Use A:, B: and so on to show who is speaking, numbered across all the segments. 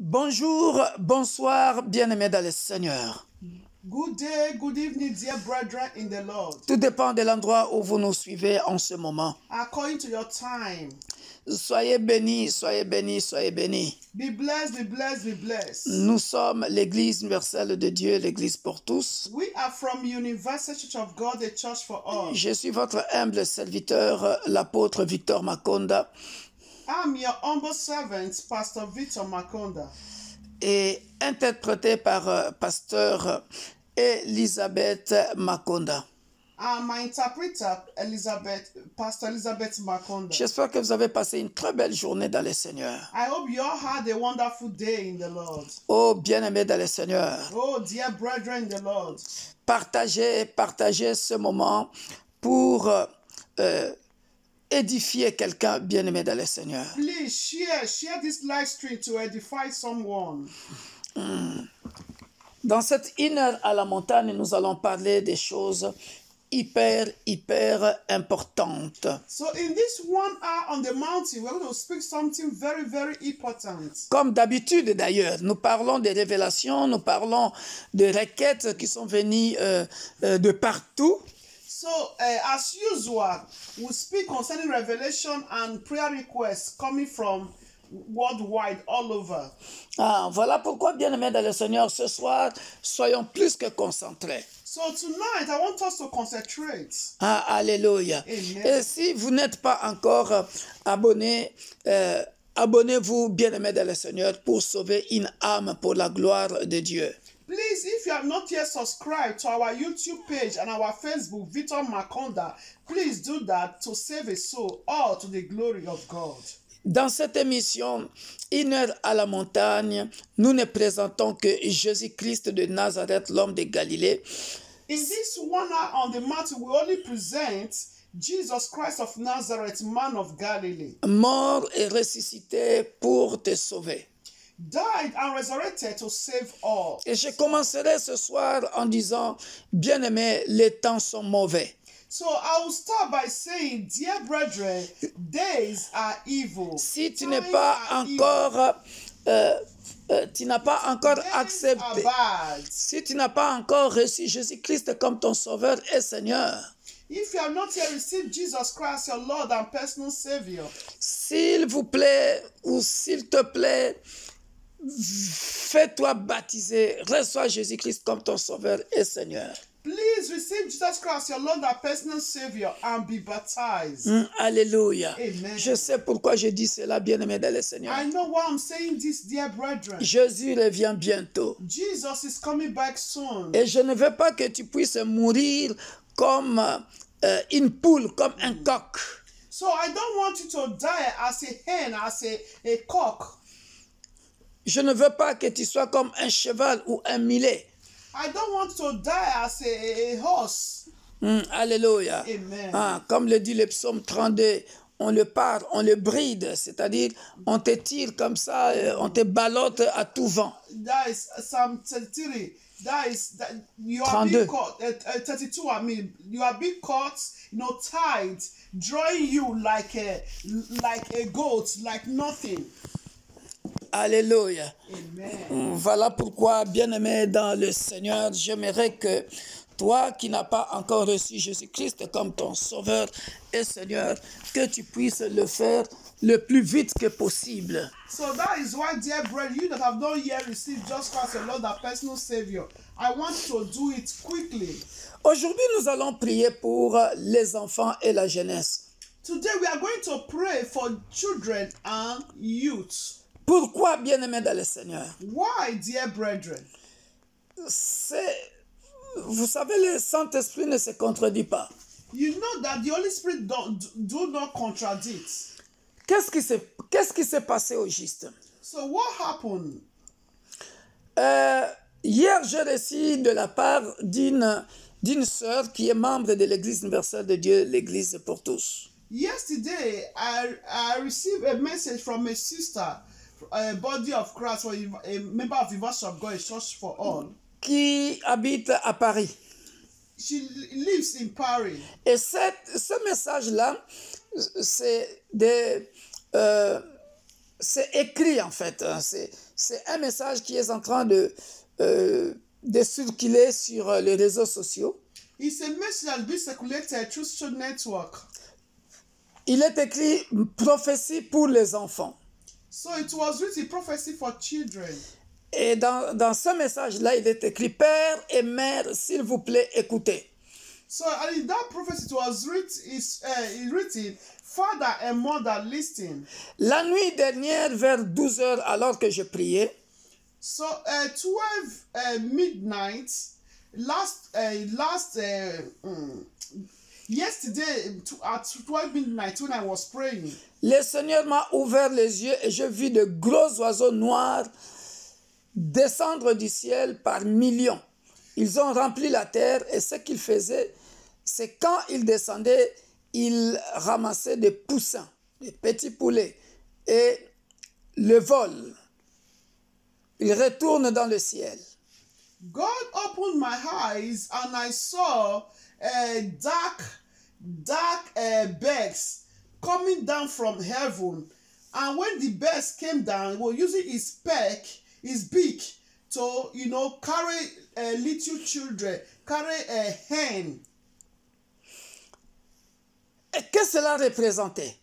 A: Bonjour, bonsoir, bien-aimés dans le Seigneur.
B: Good day, good evening, dear brethren in the Lord.
A: Tout dépend de l'endroit où vous nous suivez en ce moment.
B: According to your time,
A: Soyez bénis, soyez bénis, soyez bénis.
B: be blessed, be blessed, be blessed.
A: Nous sommes l'Église universelle de Dieu, l'Église pour tous.
B: We are from Universal Church of God, the church for all.
A: Je suis votre humble serviteur, l'apôtre Victor Makonda,
B: I'm your humble servant, Pastor Victor Makonda,
A: et interprété par pasteur Elisabeth Makonda.
B: and my interpreter, Pastor Elizabeth Makonda.
A: J'espère que vous avez passé une très belle journée dans le Seigneur.
B: I hope you all had a wonderful day in the Lord.
A: Oh, bien-aimés dans le Seigneur,
B: Oh, dear brethren in the Lord,
A: partagez ce moment pour édifier quelqu'un, bien-aimé dans le Seigneur.
B: please share this live stream to edify someone.
A: Dans cette une heure à la montagne, nous allons parler des choses hyper importantes.
B: So in this 1 hour on the mountain, we're going to speak something very, very important.
A: Comme d'habitude d'ailleurs, nous parlons des révélations, nous parlons des requêtes qui sont venues de partout.
B: So as usual, we speak concerning revelation and prayer requests coming from worldwide, all over.
A: Ah, voilà pourquoi, bien-aimés dans le Seigneur, ce soir, soyons plus que concentrés.
B: So tonight, I want us to concentrate.
A: Ah, alléluia.
B: Amen.
A: Et si vous n'êtes pas encore abonné, abonnez-vous, bien-aimés dans le Seigneur, pour sauver une âme pour la gloire de Dieu.
B: Please, if you have not yet subscribed to our YouTube page and our Facebook, Victor Makonda, please do that to save a soul, all to the glory of God.
A: Dans cette émission, une heure à la montagne, nous ne présentons que Jésus-Christ de Nazareth, l'homme de Galilée.
B: In this 1 hour on the mountain, we only present Jesus Christ of Nazareth, man of Galilee,
A: Mort et ressuscité pour te sauver.
B: died and resurrected to save all.
A: Et je commencerai ce soir en disant, bien-aimés, les temps sont mauvais.
B: So I will start by saying, dear brethren, days are evil.
A: Si tu n'es
B: Times
A: pas
B: are evil.
A: encore, tu n'as pas encore
B: Days are
A: accepté,
B: bad.
A: si tu n'as pas encore reçu Jésus-Christ comme ton Sauveur et Seigneur,
B: If you have not yet received Jesus Christ, your Lord and personal Savior,
A: s'il vous plaît ou s'il te plaît, fais-toi baptiser, reçois Jésus-Christ comme ton Sauveur et Seigneur.
B: please receive Jesus Christ, your Lord and personal Savior, and be baptized.
A: Alléluia.
B: Amen.
A: Je sais pourquoi je dis cela, bien-aimé dans le Seigneur.
B: I know why I'm saying this, dear brethren.
A: Jésus revient bientôt.
B: Jesus is coming back soon.
A: Et je ne veux pas que tu puisses mourir comme une poule, comme un coq.
B: So I don't want you to die as a hen, as a cock.
A: Je ne veux pas que tu sois comme un cheval ou un mulet.
B: I don't want to die as a horse.
A: Alléluia.
B: Amen.
A: Ah, comme le dit le psaume 32, on le parle, on le bride, c'est-à-dire on te tire comme ça, on te ballotte à tout vent.
B: That is Psalm 33. You are
A: 32.
B: being caught. 32. I mean, you are being caught, tied, drawing you like a goat, like nothing.
A: Alléluia.
B: Amen.
A: Voilà pourquoi, bien-aimé dans le Seigneur, j'aimerais que toi qui n'as pas encore reçu Jésus-Christ comme ton Sauveur et Seigneur, que tu puisses le faire le plus vite que possible.
B: So that is why, dear brethren, you that have not yet received Jesus Christ, your Lord and personal Savior, I want you to do it quickly.
A: Aujourd'hui, nous allons prier pour les enfants et la jeunesse.
B: Today we are going to pray for children and youth.
A: Pourquoi, bien-aimé dans le Seigneur?
B: Why, dear brethren?
A: Vous savez, le Saint-Esprit ne se contredit pas.
B: You know that the Holy Spirit do not contradict.
A: Qu'est-ce qui s'est passé au juste?
B: So what happened?
A: Hier, j'ai reçu de la part d'une sœur qui est membre de l'Église universelle de Dieu, l'Église pour tous.
B: Yesterday, I received a message from a sister, a body of Christ, or a member of the Universal of God, a church for all.
A: Qui habite à Paris.
B: She lives in Paris.
A: Et ce message-là, c'est c'est écrit en fait. Hein. C'est un message qui est en train de circuler sur les réseaux sociaux.
B: It's a message that be circulated through social network.
A: Il est écrit prophétie pour les enfants.
B: So it was written prophecy for children.
A: Et dans ce message-là, il est écrit Père et Mère, s'il vous plaît, écoutez.
B: So in that prophecy, it was written, Father and Mother, listen.
A: La nuit dernière, vers 12 heures, alors que je priais,
B: So 12 midnight, yesterday at 12 midnight when I was praying,
A: le Seigneur m'a ouvert les yeux et je vis de gros oiseaux noirs descendre du ciel par millions. Ils ont rempli la terre et ce qu'ils faisaient, c'est quand ils descendaient, ils ramassaient des poussins, des petits poulets et le vol. Ils retournent dans le ciel.
B: God opened my eyes and I saw dark birds coming down from heaven. And when the birds came down, he was using his beak to, carry little children, carry a hen.
A: Et qu'est-ce que cela représentait?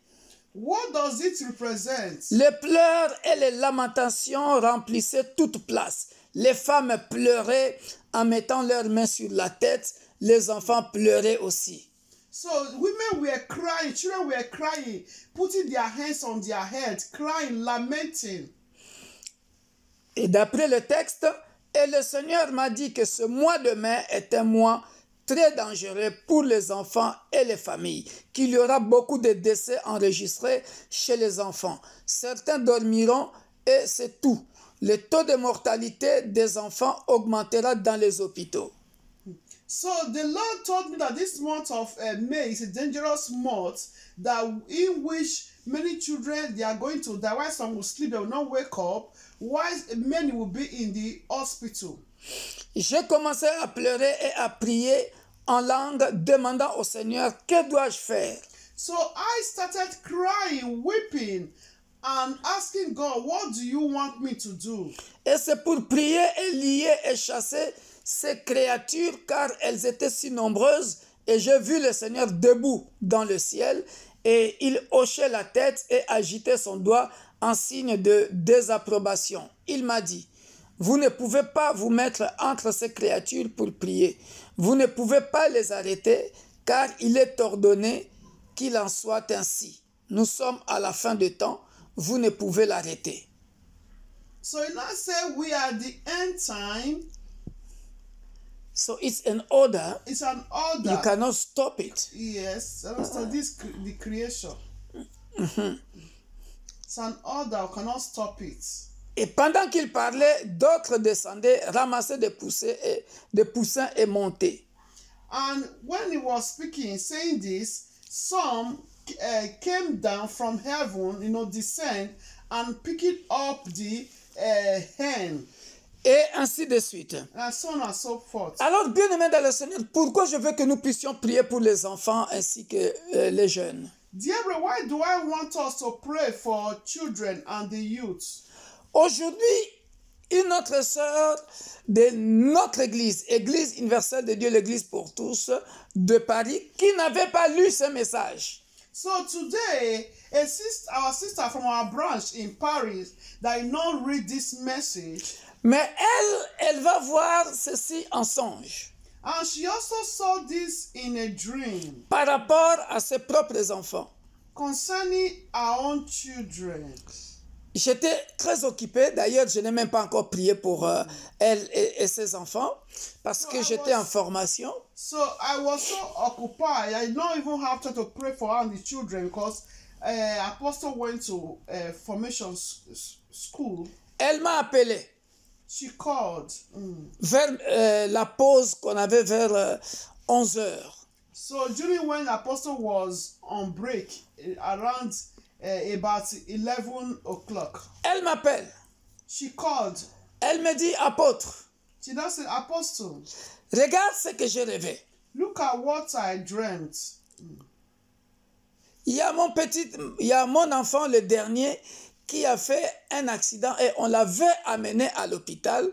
B: What does it represent?
A: Les pleurs et les lamentations remplissaient toute place. Les femmes pleuraient en mettant leurs mains sur la tête. Les enfants pleuraient aussi.
B: So women were crying, children were crying, putting their hands on their heads, crying, lamenting.
A: Et d'après le texte, et le Seigneur m'a dit que ce mois de mai est un mois très dangereux pour les enfants et les familles, qu'il y aura beaucoup de décès enregistrés chez les enfants. Certains dormiront et c'est tout. Le taux de mortalité des enfants augmentera dans les hôpitaux.
B: So the Lord told me that this month of May is a dangerous month in which many children, they are going to die. While some will sleep, they will not wake up. While many will be in the hospital.
A: J'ai commencé à pleurer et à prier en langue, demandant au Seigneur, que dois-je faire?
B: So I started crying, weeping, and asking God, what do you want me to do?
A: Et c'est pour prier et lier et chasser ces créatures, car elles étaient si nombreuses, et j'ai vu le Seigneur debout dans le ciel, et il hochait la tête et agitait son doigt en signe de désapprobation. Il m'a dit, vous ne pouvez pas vous mettre entre ces créatures pour prier. Vous ne pouvez pas les arrêter, car il est ordonné qu'il en soit ainsi. Nous sommes à la fin du temps, vous ne pouvez l'arrêter.
B: So he now said, we are the end time.
A: So it's an order.
B: It's an order.
A: You cannot stop it.
B: Yes, so this the creation. It's an order, you cannot stop it.
A: Et pendant qu'il parlait, d'autres descendaient, ramassaient des poussins et montaient.
B: And when he was speaking, saying this, some came down from heaven, descend and picking up the hen.
A: Et ainsi de suite.
B: And so on and so forth.
A: Alors, bien-aimés dans le Seigneur, pourquoi je veux que nous puissions prier pour les enfants ainsi que les jeunes?
B: Dear brother, why do I want us to pray for children and the youth?
A: Aujourd'hui, une autre sœur de notre église, Église universelle de Dieu, l'église pour tous de Paris, qui n'avait pas lu ce message.
B: So today, our sister from our branch in Paris that did not read this message.
A: Mais elle va voir ceci en songe.
B: And she also saw this in a dream.
A: Par rapport à ses propres enfants.
B: Concerning our own children.
A: J'étais très occupé. D'ailleurs, je n'ai même pas encore prié pour elle et ses enfants parce que j'étais en formation.
B: So I was so occupied. I don't even have time to pray for her and the children because Apostle went to formation school.
A: Elle m'a appelé.
B: She called.
A: Vers la pause qu'on avait vers 11 heures.
B: So during when Apostle was on break, around about 11 o'clock.
A: Elle m'appelle.
B: She called.
A: Elle me dit, apôtre.
B: She does say, Apostle.
A: Regarde ce que j'ai rêvé.
B: Look at what I dreamt.
A: Il y a mon enfant, le dernier, qui a fait un accident et on l'avait amené à l'hôpital.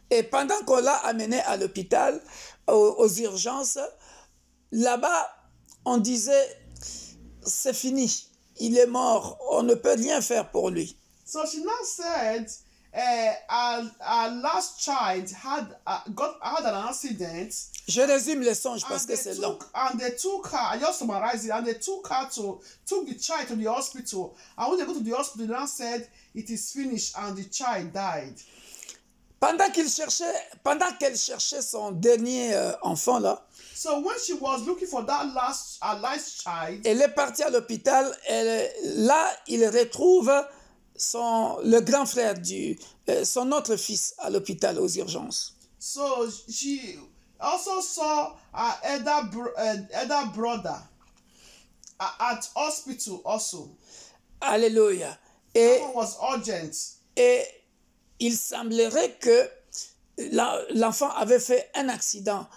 A: Et pendant qu'on l'a amené à l'hôpital, aux urgences, là-bas, on disait, c'est fini, il est mort, on ne peut rien faire pour lui.
B: So she now said, our last child had an accident.
A: Je résume les songes parce que c'est long.
B: And they took her, I just summarize it, and they took the child to the hospital. And when they go to the hospital, they now said, it is finished, and the child died.
A: Pendant qu'elle cherchait son dernier enfant là,
B: so when she was looking for that last child,
A: elle est partie à l'hôpital. Là, il retrouve le grand frère son autre fils à l'hôpital aux urgences.
B: So she also saw her elder brother at hospital also.
A: Alléluia.
B: That one was urgent.
A: Et il semblerait que l'enfant avait fait un accident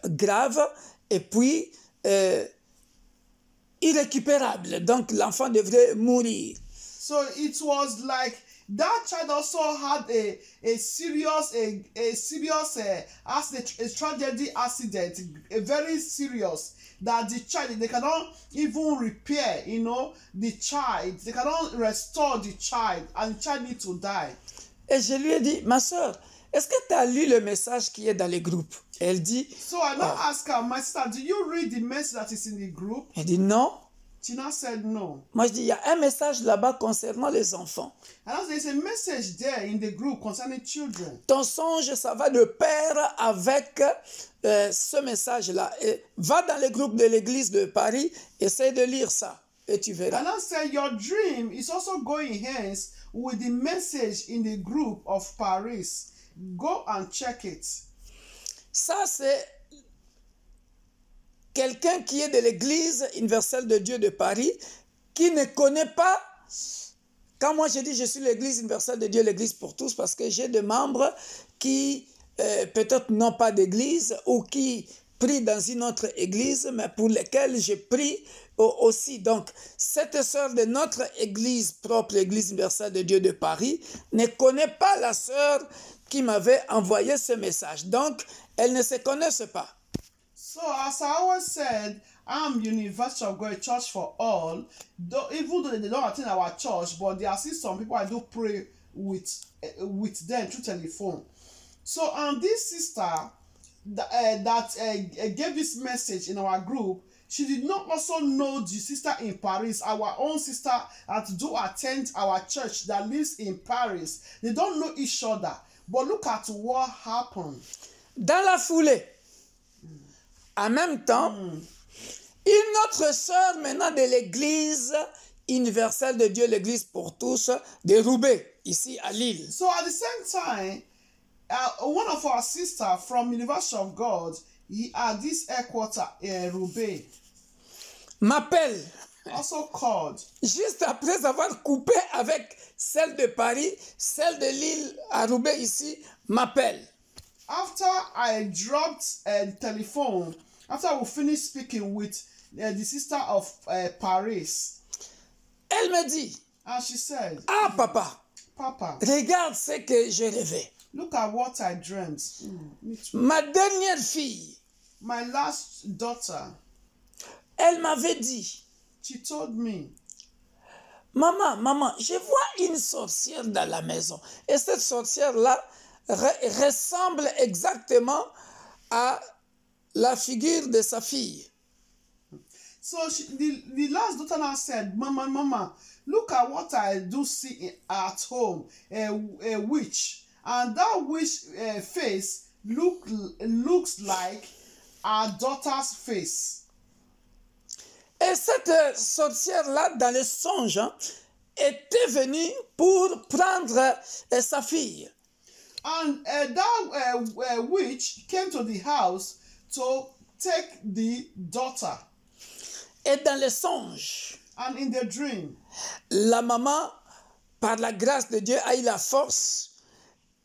A: grave et puis irrécupérable. Donc l'enfant devrait mourir.
B: So it was like that child also had a serious accident, a tragedy accident, a very serious, that the child, they cannot even repair, the child. They cannot restore the child, and the child needs to die.
A: Et je lui ai dit, ma soeur, est-ce que tu as lu le message qui est dans les groupes? Elle dit,
B: so I now asked her, my sister, do you read the message that is in the group?
A: Elle dit non.
B: She now said no.
A: Moi je dis, il y a un message là-bas concernant les enfants.
B: And there's a message there in the group concerning children.
A: Ton songe, ça va de pair avec ce message-là. Et va dans les groupes de l'église de Paris, essaie de lire ça et tu verras.
B: And I said, your dream is also going hands with the message in the group of Paris. Go and check it.
A: Ça, c'est quelqu'un qui est de l'église universelle de Dieu de Paris, qui ne connaît pas. Quand moi je dis je suis l'église universelle de Dieu, l'église pour tous, parce que j'ai des membres qui peut-être n'ont pas d'église ou qui prient dans une autre église, mais pour lesquels je prie aussi. Donc, cette sœur de notre église propre, l'église universelle de Dieu de Paris, ne connaît pas la sœur qui m'avait envoyé ce message. Donc, elles ne se connaissent pas.
B: So, as I always said, I'm University of God Church for All. Even though they don't attend our church, but there are still some people I do pray with them through telephone. So, and this sister that gave this message in our group, she did not also know the sister in Paris, our own sister that do attend our church that lives in Paris. They don't know each other. But look at what happened.
A: Dans la foulée, en même temps, une autre sœur maintenant de l'église universelle de Dieu, l'église pour tous, de Roubaix, ici à Lille.
B: So at the same time, one of our sisters from University of God, he had this headquarter in Roubaix,
A: m'appelle.
B: Also called.
A: Juste après avoir coupé avec celle de Paris, celle de Lille à Roubaix ici, m'appelle.
B: After I dropped the telephone, after we finished speaking with the sister of Paris,
A: elle me dit,
B: and she said,
A: ah papa,
B: regarde
A: ce que j'ai rêvé.
B: Look at what I dreamt.
A: Ma dernière fille,
B: my last daughter,
A: elle m'avait dit,
B: she told me,
A: maman, je vois une sorcière dans la maison. Et cette sorcière-là ressemble exactement à la figure de sa fille.
B: So the last daughter now said, Mama, look at what I do see at home, a witch. And that witch face looks like our daughter's face.
A: Et cette sorcière-là, dans le songe, était venue pour prendre sa fille.
B: And that witch came to the house to take the daughter.
A: Et dans le songe,
B: and in the dream,
A: la maman, par la grâce de Dieu, a eu la force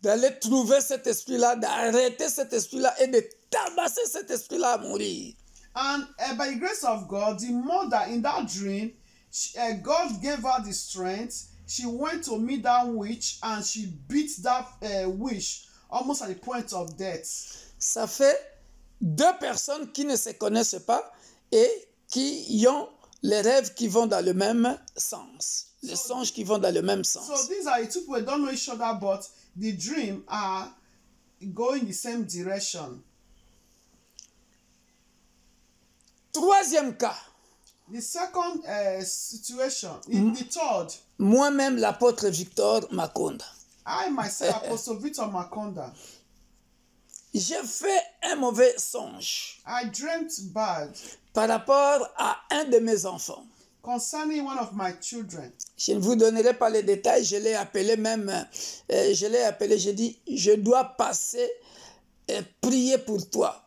A: d'aller trouver cet esprit-là, d'arrêter cet esprit-là et de tabasser cet esprit-là à mourir.
B: And by the grace of God, the mother in that dream, God gave her the strength. she went to meet that witch and she beat that witch almost at the point of death.
A: Ça fait deux personnes qui ne se connaissent pas et qui ont les rêves qui vont dans le même sens. Les songes qui vont dans le même sens.
B: So these are the two people who don't know each other, but the dream are going the same direction.
A: Troisième cas.
B: The second situation, the third,
A: Moi-même, l'apôtre Victor Makonda.
B: I myself, Apostle Victor Makonda,
A: J'ai fait un mauvais songe
B: I dreamt bad
A: par rapport à un de mes enfants.
B: concerning one of my children.
A: Je ne vous donnerai pas les détails, je l'ai appelé même, j'ai dit, je dois passer et prier pour toi.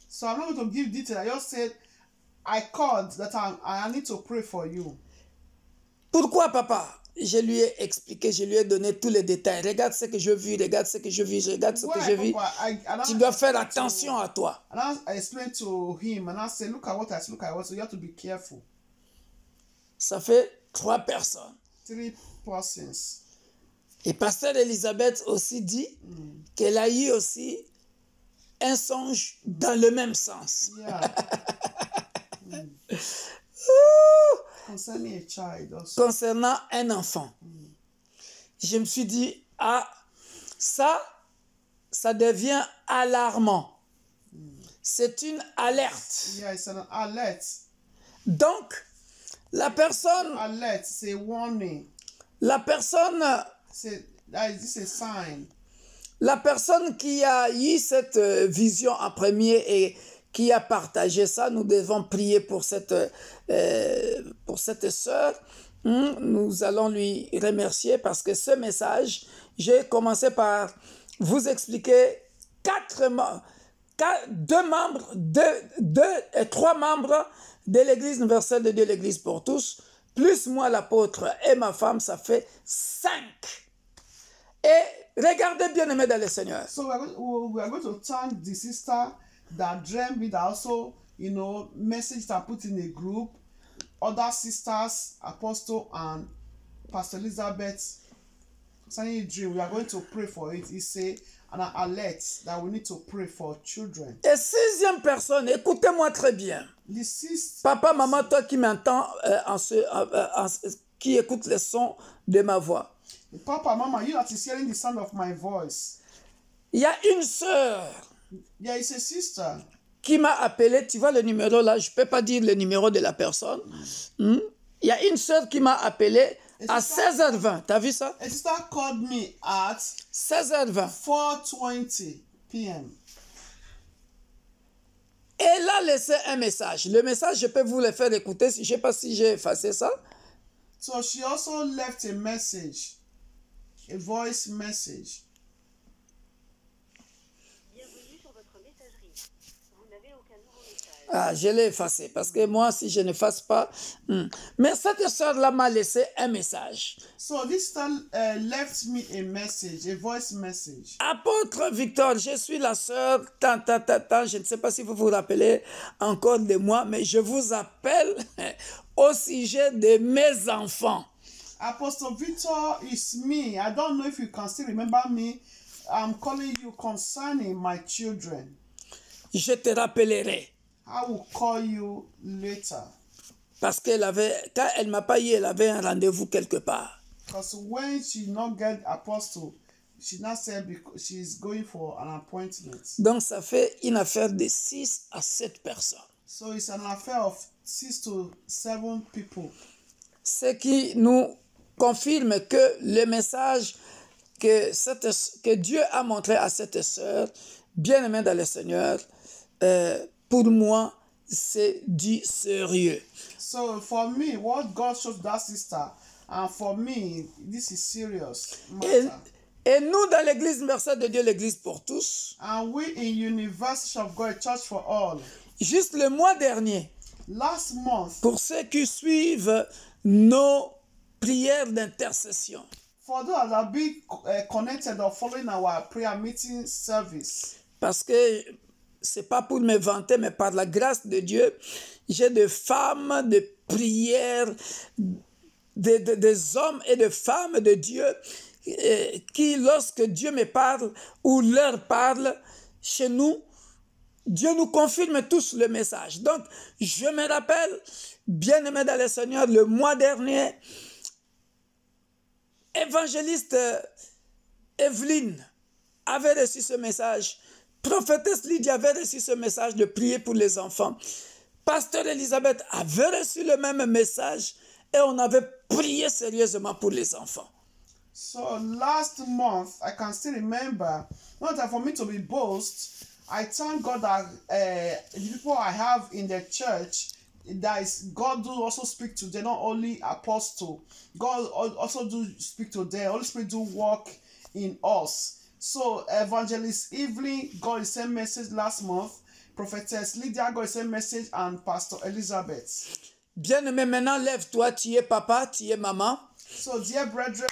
B: So I'm not going to give detail. I just said, I called that I need to pray for you.
A: Pourquoi, papa? Je lui ai expliqué, je lui ai donné tous les détails. Regarde ce que je vis, regarde ce que je vis, regarde ce que je vis. Tu dois faire attention à toi.
B: And I explained to him, and I said, look at what I see, look at what, so you have to be careful.
A: Ça fait 3 personnes.
B: 3 persons.
A: Et pasteur Elisabeth aussi dit qu'elle a eu aussi un songe dans le même sens.
B: Yeah. Concerning a child also.
A: Concernant un enfant. Je me suis dit, ah, ça devient alarmant. C'est une alerte.
B: Yeah, it's an alert.
A: Donc, la personne,
B: Alert, c'est a warning.
A: la personne
B: This is a sign.
A: La personne qui a eu cette vision en premier et qui a partagé ça, nous devons prier pour cette sœur. Nous allons lui remercier parce que ce message, j'ai commencé par vous expliquer 3 membres de l'Église universelle de Dieu, l'Église pour tous, plus moi l'apôtre et ma femme, ça fait 5. Et regardez bien aimé dans le Seigneur.
B: So we are going to thank the sister that dreamt it, also, message that put in a group, other sisters, Apostle and Pastor Elizabeth, concerning a dream. We are going to pray for it. It's an alert that we need to pray for children.
A: Et 6e personne, écoutez-moi très bien.
B: The sixth,
A: Papa, maman, toi qui m'entends, qui écoute le son de ma voix.
B: Papa, Mama, you that is hearing the sound of my voice.
A: Il y a une sœur
B: There is a sister
A: qui m'a appelé, tu vois le numéro là, je ne peux pas dire le numéro de la personne. Il y a une sœur qui m'a appelé à 16h20, tu as vu ça?
B: A sister called me at
A: 16h20.
B: 4:20 p.m.
A: Elle a laissé un message. Le message, je peux vous le faire écouter, je ne sais pas si j'ai effacé ça.
B: So she also left a message, a voice message.
C: Bienvenue sur votre messagerie. Vous n'avez aucun nouveau message.
A: Ah, je l'ai effacé parce que moi, si je n'efface pas... Mais cette sœur-là m'a laissé un message.
B: So this sister left me a message, a voice message.
A: Apôtre Victor, je suis la sœur, je ne sais pas si vous vous rappelez encore de moi, mais je vous appelle au sujet de mes enfants.
B: Apostle Victor is me. I don't know if you can still remember me. I'm calling you concerning my children.
A: Je te rappellerai.
B: I will call you later.
A: Parce qu'elle avait, quand elle ne m'a pas eu, elle avait un rendez-vous quelque part.
B: Because when she not get apostle, she not said because she's going for an appointment.
A: Donc ça fait une affaire de 6 à 7 personnes.
B: So it's an affair of 6 to 7 people.
A: Ce qui nous confirme que le message que Dieu a montré à cette sœur, bien-aimée dans le Seigneur, pour moi, c'est du sérieux.
B: So for me, what God showed that sister, and for me, this is serious matter.
A: Et nous, dans l'Église universelle de Dieu, l'Église pour tous,
B: And we in University of God Church for All,
A: juste le mois dernier,
B: last month,
A: pour ceux qui suivent nos prières d'intercession,
B: for those that be connected or following our prayer meeting service,
A: parce que c'est pas pour me vanter, mais par la grâce de Dieu, j'ai des femmes de prière des hommes et des femmes de Dieu qui, lorsque Dieu me parle ou leur parle, chez nous, Dieu nous confirme tous le message. Donc, je me rappelle, bien-aimé dans le Seigneur, le mois dernier, évangéliste Evelyne avait reçu ce message. Prophétesse Lydie avait reçu ce message de prier pour les enfants. Pasteur Elisabeth avait reçu le même message et on avait prié sérieusement pour les enfants.
B: So last month, I can still remember, not that for me to be boast, I thank God that the people I have in the church, that is, God do also speak to them, not only apostle. God also do speak to them. Holy Spirit do work in us. So Evangelist Evelyn got the same message last month. Prophetess Lydia got the same message, and Pastor Elizabeth.
A: Bien-aimé, maintenant lève-toi, tu es papa, tu es maman.
B: So dear brethren,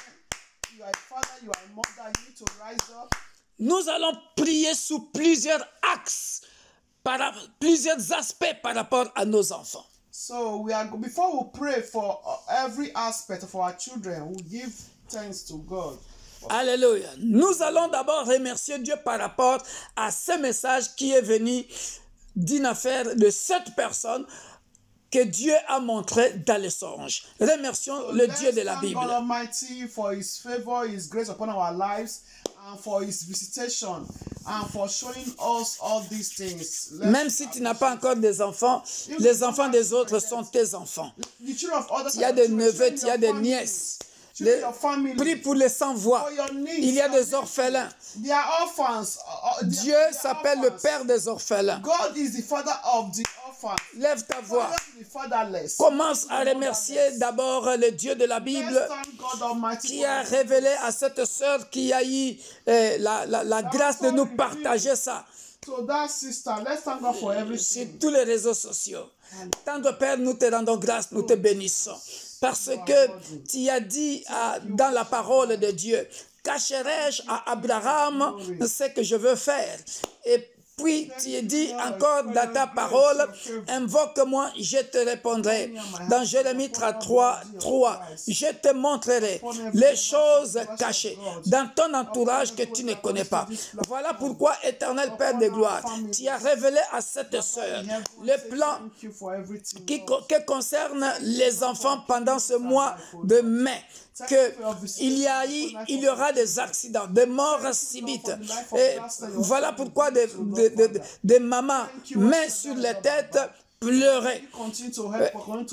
B: you are a father, you are a mother, you need to rise up.
A: Nous allons prier sous plusieurs axes, plusieurs aspects par rapport à nos enfants.
B: So before we pray for every aspect of our children, we give thanks to God.
A: Alléluia. Nous allons d'abord remercier Dieu par rapport à ce message qui est venu d'une affaire de 7 personnes que Dieu a montré dans les songes. Remercions le Dieu de la Bible.
B: God Almighty for His favor, His grace upon our lives, and for His visitation, and for showing us all these things.
A: Même si tu n'as pas encore des enfants, les enfants des autres sont tes enfants.
B: The children of others,
A: Il y a des neveux, il y a des nièces. Prie pour les sans-voix. Il y a des orphelins. Dieu s'appelle le Père des orphelins.
B: God is the father of the orphans.
A: Lève ta voix.
B: Fatherless.
A: Commence à remercier d'abord le Dieu de la Bible qui a révélé à cette sœur qui a eu la grâce de nous partager ça.
B: So that sister, let's thank God for
A: Sur
B: everything.
A: tous les réseaux sociaux. Tendre Père, nous te rendons grâce, nous te bénissons. Parce que tu as dit dans la parole de Dieu, cacherai-je à Abraham ce que je veux faire. Et puis tu as dit encore dans ta parole, invoque-moi, je te répondrai. Dans Jérémie 33, je te montrerai les choses cachées dans ton entourage que tu ne connais pas. Voilà pourquoi, éternel Père de gloire, tu as révélé à cette sœur le plan qui concerne les enfants pendant ce mois de mai. Il y aura des accidents, des morts subites. Et voilà pourquoi des mamans, mains sur les têtes, pleurer.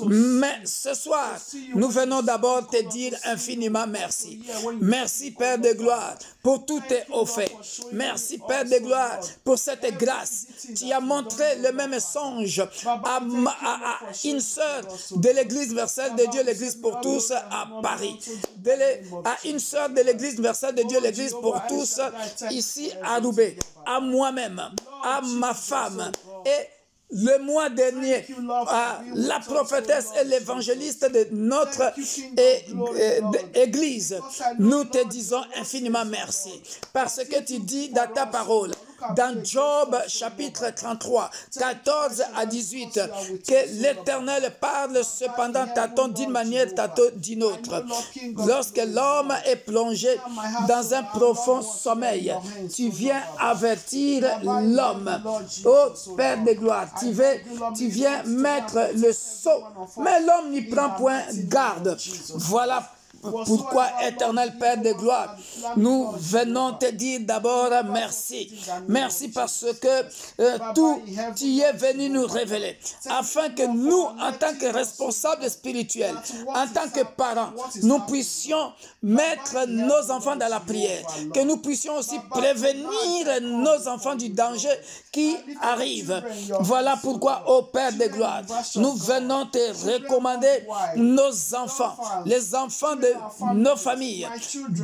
A: Mais ce soir, nous venons d'abord te dire infiniment merci. Merci Père de gloire pour tout tes hauts faits. Merci Père de gloire pour cette grâce. Tu as montré le même songe à une sœur de l'église universelle de Dieu, l'église pour tous à Paris. À une sœur de l'église universelle de Dieu, l'église pour tous ici à Roubaix. À moi-même, à ma femme et le mois dernier, la prophétesse et l'évangéliste de notre église, nous te disons infiniment merci. Parce que tu dis dans ta parole, dans Job chapitre 33, 14 à 18, que l'Éternel parle cependant tantôt d'une manière, tantôt d'une autre. Lorsque l'homme est plongé dans un profond sommeil, tu viens avertir l'homme. Ô Père de gloire, tu viens mettre le sceau, mais l'homme n'y prend point garde. Voilà pourquoi, éternel Père de gloire, nous venons te dire d'abord merci. Merci parce que tu es venu nous révéler, afin que nous, en tant que responsables spirituels, en tant que parents, nous puissions mettre nos enfants dans la prière, que nous puissions aussi prévenir nos enfants du danger qui arrive. Voilà pourquoi, ô Père de gloire, nous venons te recommander nos enfants, les enfants de de nos familles,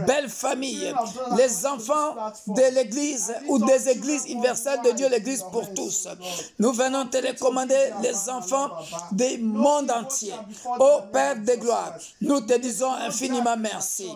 A: belles familles, les enfants de l'Église ou des églises universelles de Dieu, l'Église pour tous. Nous venons te recommander les enfants du monde entier. Ô Père de gloire, nous te disons infiniment merci.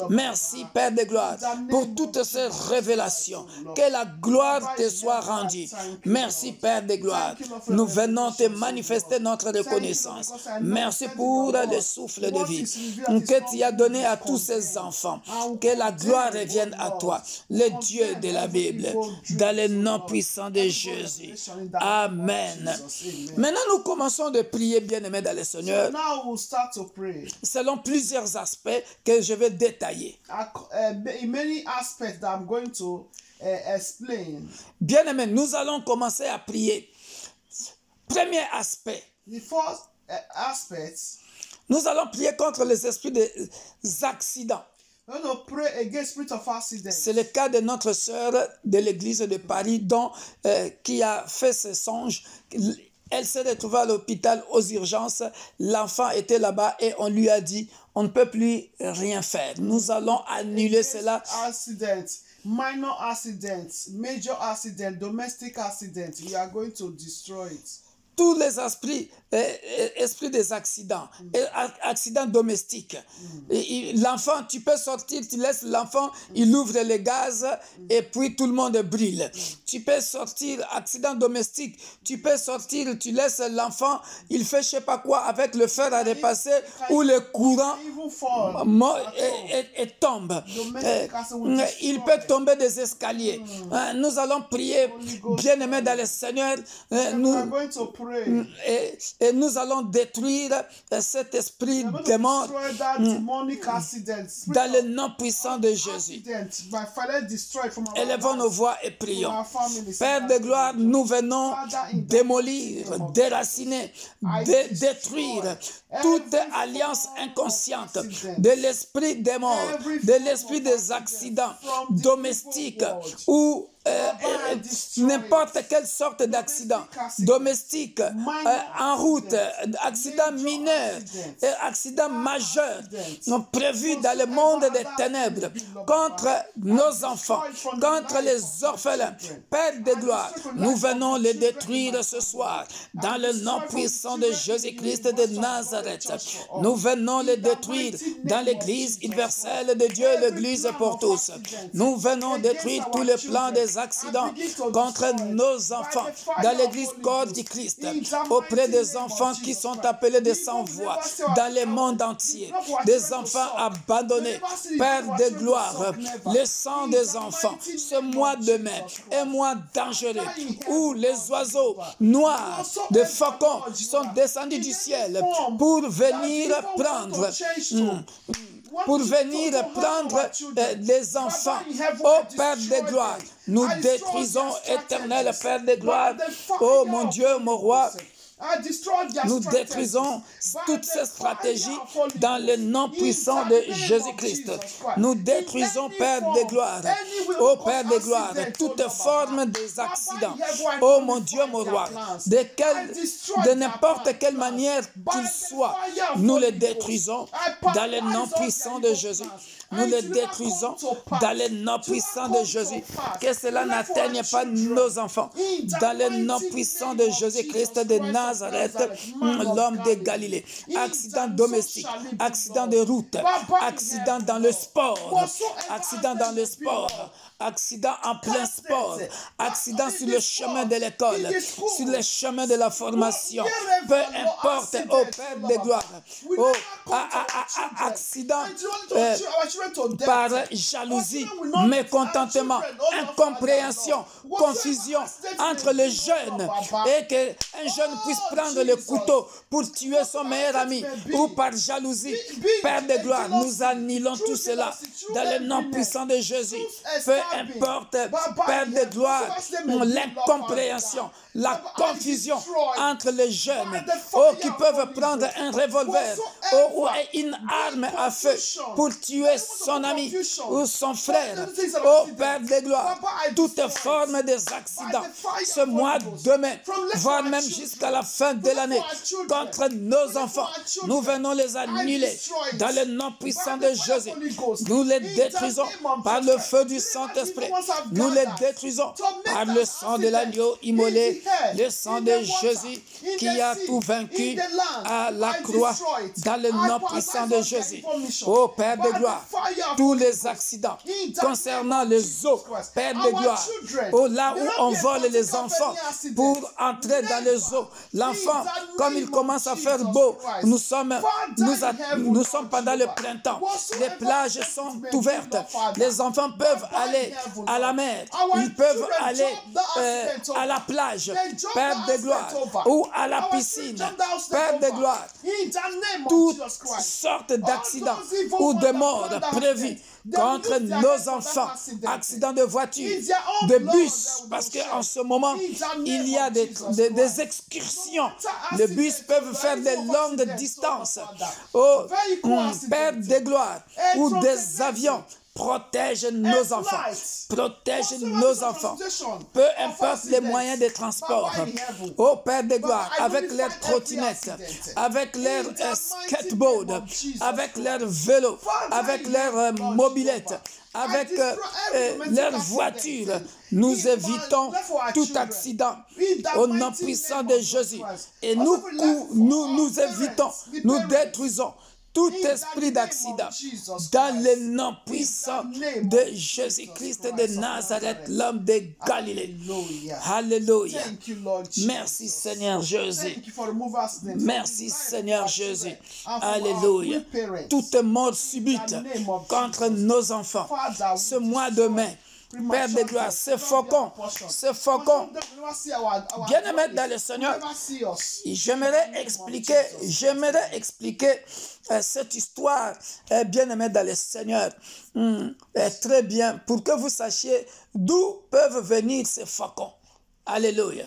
A: Merci Père de gloire pour toutes ces révélations. Que la gloire te soit rendue. Merci Père de gloire. Nous venons te manifester notre reconnaissance. Merci pour le souffle de vie que tu as donné à tous ces enfants. Que la gloire revienne à toi, le Dieu de la Bible, dans le nom puissant de Jésus. Amen. Maintenant, nous commençons de prier, bien-aimés dans le Seigneur, selon plusieurs aspects que je vais détailler. Bien-aimés, nous allons commencer à prier. Premier aspect. Nous allons prier contre les esprits des accidents. C'est le cas de notre sœur de l'église de Paris qui a fait ce songe. Elle s'est retrouvée à l'hôpital aux urgences. L'enfant était là-bas et on lui a dit, on ne peut plus rien faire. Nous allons annuler cela.
B: Minor accidents, major accidents, domestic accidents, we are going to destroy it.
A: Tous les esprits des accidents, accidents domestiques. L'enfant, tu peux sortir, tu laisses l'enfant, il ouvre les gaz et puis tout le monde brûle. Tu peux sortir, accident domestique, tu peux sortir, tu laisses l'enfant, il fait je sais pas quoi avec le fer à repasser ou le courant et tombe. Il peut tomber des escaliers. Nous allons prier, bien-aimés dans le Seigneur, et nous allons détruire cet esprit de mort dans le nom puissant de Jésus. Élevons nos voix et prions. Père de gloire, nous venons démolir, déraciner, détruire toute alliance inconsciente de l'esprit des morts, de l'esprit des accidents domestiques ou n'importe quelle sorte d'accident domestique, en route, accident mineur, accident majeur, prévu dans le monde des ténèbres, contre nos enfants, contre les orphelins. Père de gloire, nous venons les détruire ce soir, dans le nom puissant de Jésus-Christ de Nazareth. Nous venons les détruire dans l'église universelle de Dieu, l'église pour tous. Nous venons détruire tous les plans des accidents contre nos enfants dans l'église corps du Christ, auprès des enfants qui sont appelés des sans-voix dans le monde entier, des enfants abandonnés. Père de gloire, le sang des enfants, ce mois de mai, un mois dangereux où les oiseaux noirs de faucons sont descendus du ciel pour venir prendre les enfants. Ô Père de gloire, nous détruisons, éternel Père de gloire, ô mon Dieu, mon roi, nous détruisons toutes ces stratégies dans le nom puissant de Jésus-Christ. Nous détruisons, Père de gloire, ô Père de gloire, toute forme des accidents. Ô mon Dieu, mon roi, de n'importe quelle manière qu'il soit, nous les détruisons dans le nom puissant de Jésus. Nous les détruisons dans le nom puissant de Jésus. Que cela n'atteigne pas nos enfants. Dans le nom puissant de Jésus-Christ de Nazareth, l'homme de Galilée. Accident domestique, accident de route, accident dans le sport, accident dans le sport, accident en plein sport, accident sur le chemin de l'école, sur le chemin de la formation, peu importe, ô Père de gloire, accident par jalousie, mécontentement, incompréhension, confusion entre les jeunes et qu'un jeune puisse prendre le couteau pour tuer son meilleur ami ou par jalousie. Père de gloire, nous annulons tout cela dans le nom puissant de Jésus. Peu importe, Père de gloire, l'incompréhension, la confusion entre les jeunes qui peuvent prendre un revolver ou une arme à feu pour tuer son ami ou son frère. Ô Père de gloire, toute forme des accidents, ce mois demain, voire même jusqu'à la fin de l'année, contre nos enfants, nous venons les annuler dans le nom puissant de Jésus. Nous les détruisons par le feu du Saint-Esprit. Nous les détruisons par le sang de l'agneau immolé, le sang de Jésus qui a tout vaincu à la croix dans le nom puissant de Jésus. Ô Père de gloire, tous les accidents concernant les eaux, Père de gloire, oh, là où on vole les enfants pour entrer dans les eaux, l'enfant, comme il commence à faire beau, nous sommes pendant le printemps, les plages sont ouvertes, les enfants peuvent aller à la mer, ils peuvent aller à la plage, Père de gloire, ou à la piscine, Père de gloire, toutes sortes d'accidents ou de morts prévus contre nos enfants, accidents de voiture, de bus, parce qu'en ce moment, il y a des excursions. Les bus peuvent faire des longues distances. Oh, Père de gloire, ou des avions. Protège nos enfants. Protège nos enfants. Peu importe les moyens de transport. Oh Père de gloire, avec leurs trottinettes, avec leurs skateboards, avec leurs vélos, avec leurs mobylettes, avec leurs voitures, nous évitons tout accident au nom puissant de Jésus. Et nous évitons, nous détruisons tout esprit d'accident dans le nom puissant de Jésus-Christ de Nazareth, l'homme de Galilée. Alléluia. Merci Seigneur Jésus. Merci Seigneur Jésus. Alléluia. Toute mort subite contre nos enfants, ce mois de mai, Père de gloire, ce faucon, bien-aimé dans le Seigneur, j'aimerais expliquer cette histoire, bien-aimé dans le Seigneur, très bien, pour que vous sachiez d'où peuvent venir ces faucons. Alléluia.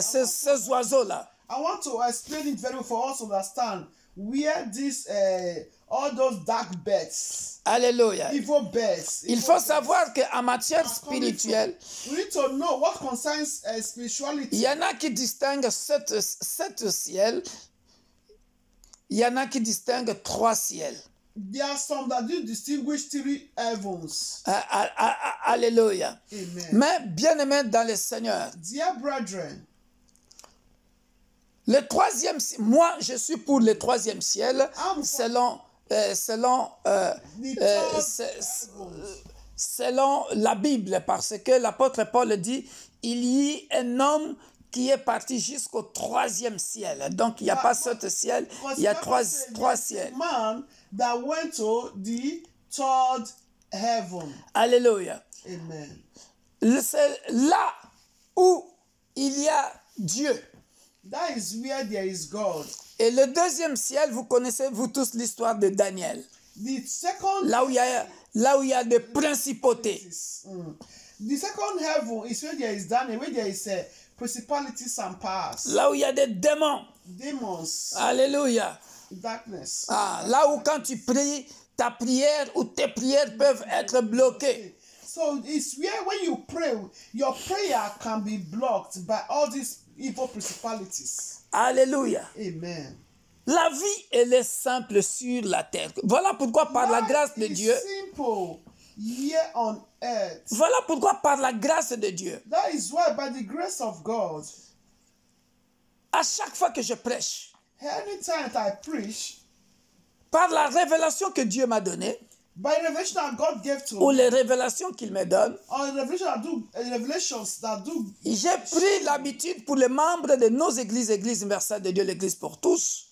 A: Ces oiseaux-là.
B: I want to explain it very well for us to understand where this all those dark birds.
A: Alléluia.
B: Evil birds.
A: Il faut savoir qu'en matière spirituelle,
B: we need to know what concerns spirituality.
A: Il y en a qui distinguent sept ciels. Il y en a qui distinguent 3 ciels.
B: There are some that do distinguish 3 heavens.
A: Alléluia.
B: Amen.
A: Mais bien-aimés dans le Seigneur,
B: Dear brethren,
A: le 3e, moi je suis pour le 3e ciel selon la Bible, parce que l'apôtre Paul dit il y a un homme qui est parti jusqu'au 3e ciel. Donc il n'y a pas 7 ciels, il y a 3 ciels.
B: Man that went to the 3rd heaven.
A: Alléluia.
B: Amen.
A: C'est là où il y a Dieu.
B: That is where there is God.
A: Et le 2e ciel, vous connaissez vous tous l'histoire de Daniel.
B: The second
A: Là où il y a des principautés.
B: The second heaven is where there is Daniel, where there is principalities and powers.
A: Là où il y a des démons.
B: Demons.
A: Alléluia.
B: Darkness.
A: Là où quand tu pries, ta prière ou tes prières peuvent être bloquées.
B: So it's where when you pray, your prayer can be blocked by all these evil principalities.
A: Alléluia.
B: Amen.
A: La vie, elle est simple sur la terre. Voilà pourquoi par la grâce de Dieu.
B: Simple here on earth.
A: Voilà pourquoi par la grâce de Dieu.
B: That is why by the grace of God,
A: à chaque fois que je prêche,
B: anytime I preach,
A: par la révélation que Dieu m'a donnée,
B: by revelation that God gave to
A: ou
B: me,
A: les révélations qu'il me donne,
B: or revelations that do,
A: j'ai pris l'habitude pour les membres de nos églises universelles de Dieu, l'église pour tous,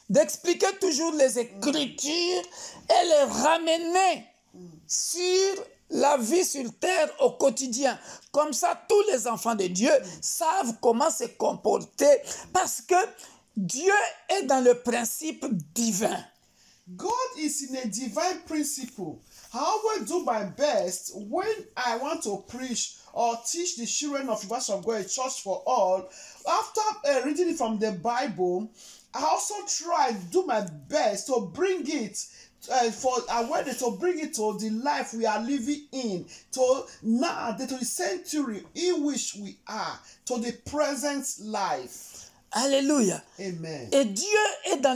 A: d'expliquer toujours les Écritures et les ramener sur la vie sur terre au quotidien. Comme ça, tous les enfants de Dieu savent comment se comporter parce que Dieu est dans le principe divin.
B: God is in a divine principle. I will do my best when I want to preach or teach the children of the Word of God, a church for all. After reading it from the Bible, I also try to do my best to bring it for awareness, to bring it to the life we are living in, to now, to the century in which we are, to the present life.
A: Alléluia.
B: Amen.
A: Et Dieu est dans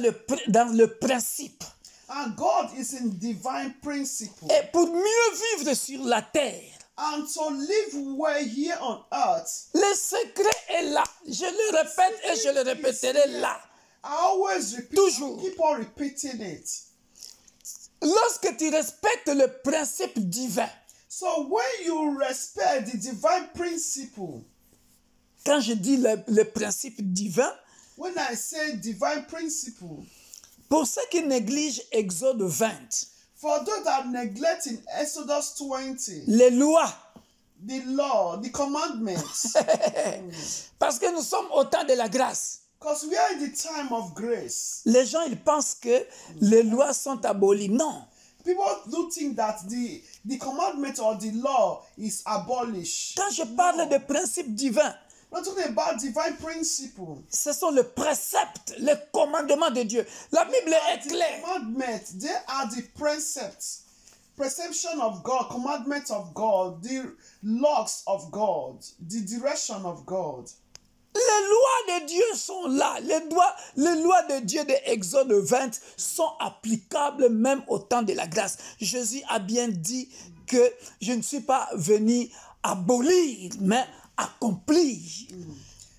A: le principe.
B: And God is in divine principle.
A: Et pour mieux vivre sur la terre,
B: And to live well here on earth,
A: le secret est là. Je le répète et je le répéterai là.
B: I always repeat,
A: Toujours.
B: keep on repeating it.
A: Lorsque tu respectes le principe divin,
B: So when you respect the divine principle,
A: quand je dis le principe divin,
B: when I say divine principle,
A: pour ceux qui négligent Exode 20,
B: for those that neglect in Exodus 20,
A: les lois,
B: the law, the commandments,
A: parce que nous sommes au temps de la grâce.
B: because we are in the time of grace.
A: Les gens, ils pensent que les lois sont abolies. Non.
B: People do think that the commandment or the law is abolished.
A: Quand je parle de principe divin,
B: We're talking about divine principle.
A: ce sont les préceptes, les commandements de Dieu. La Bible est
B: The
A: claire.
B: commandments, they are the precepts, perception of God, commandments of God, the laws of God, the direction of God.
A: Les lois de Dieu sont là. Les lois de Dieu de Exode 20 sont applicables même au temps de la grâce. Jésus a bien dit que je ne suis pas venu abolir, mais accomplir.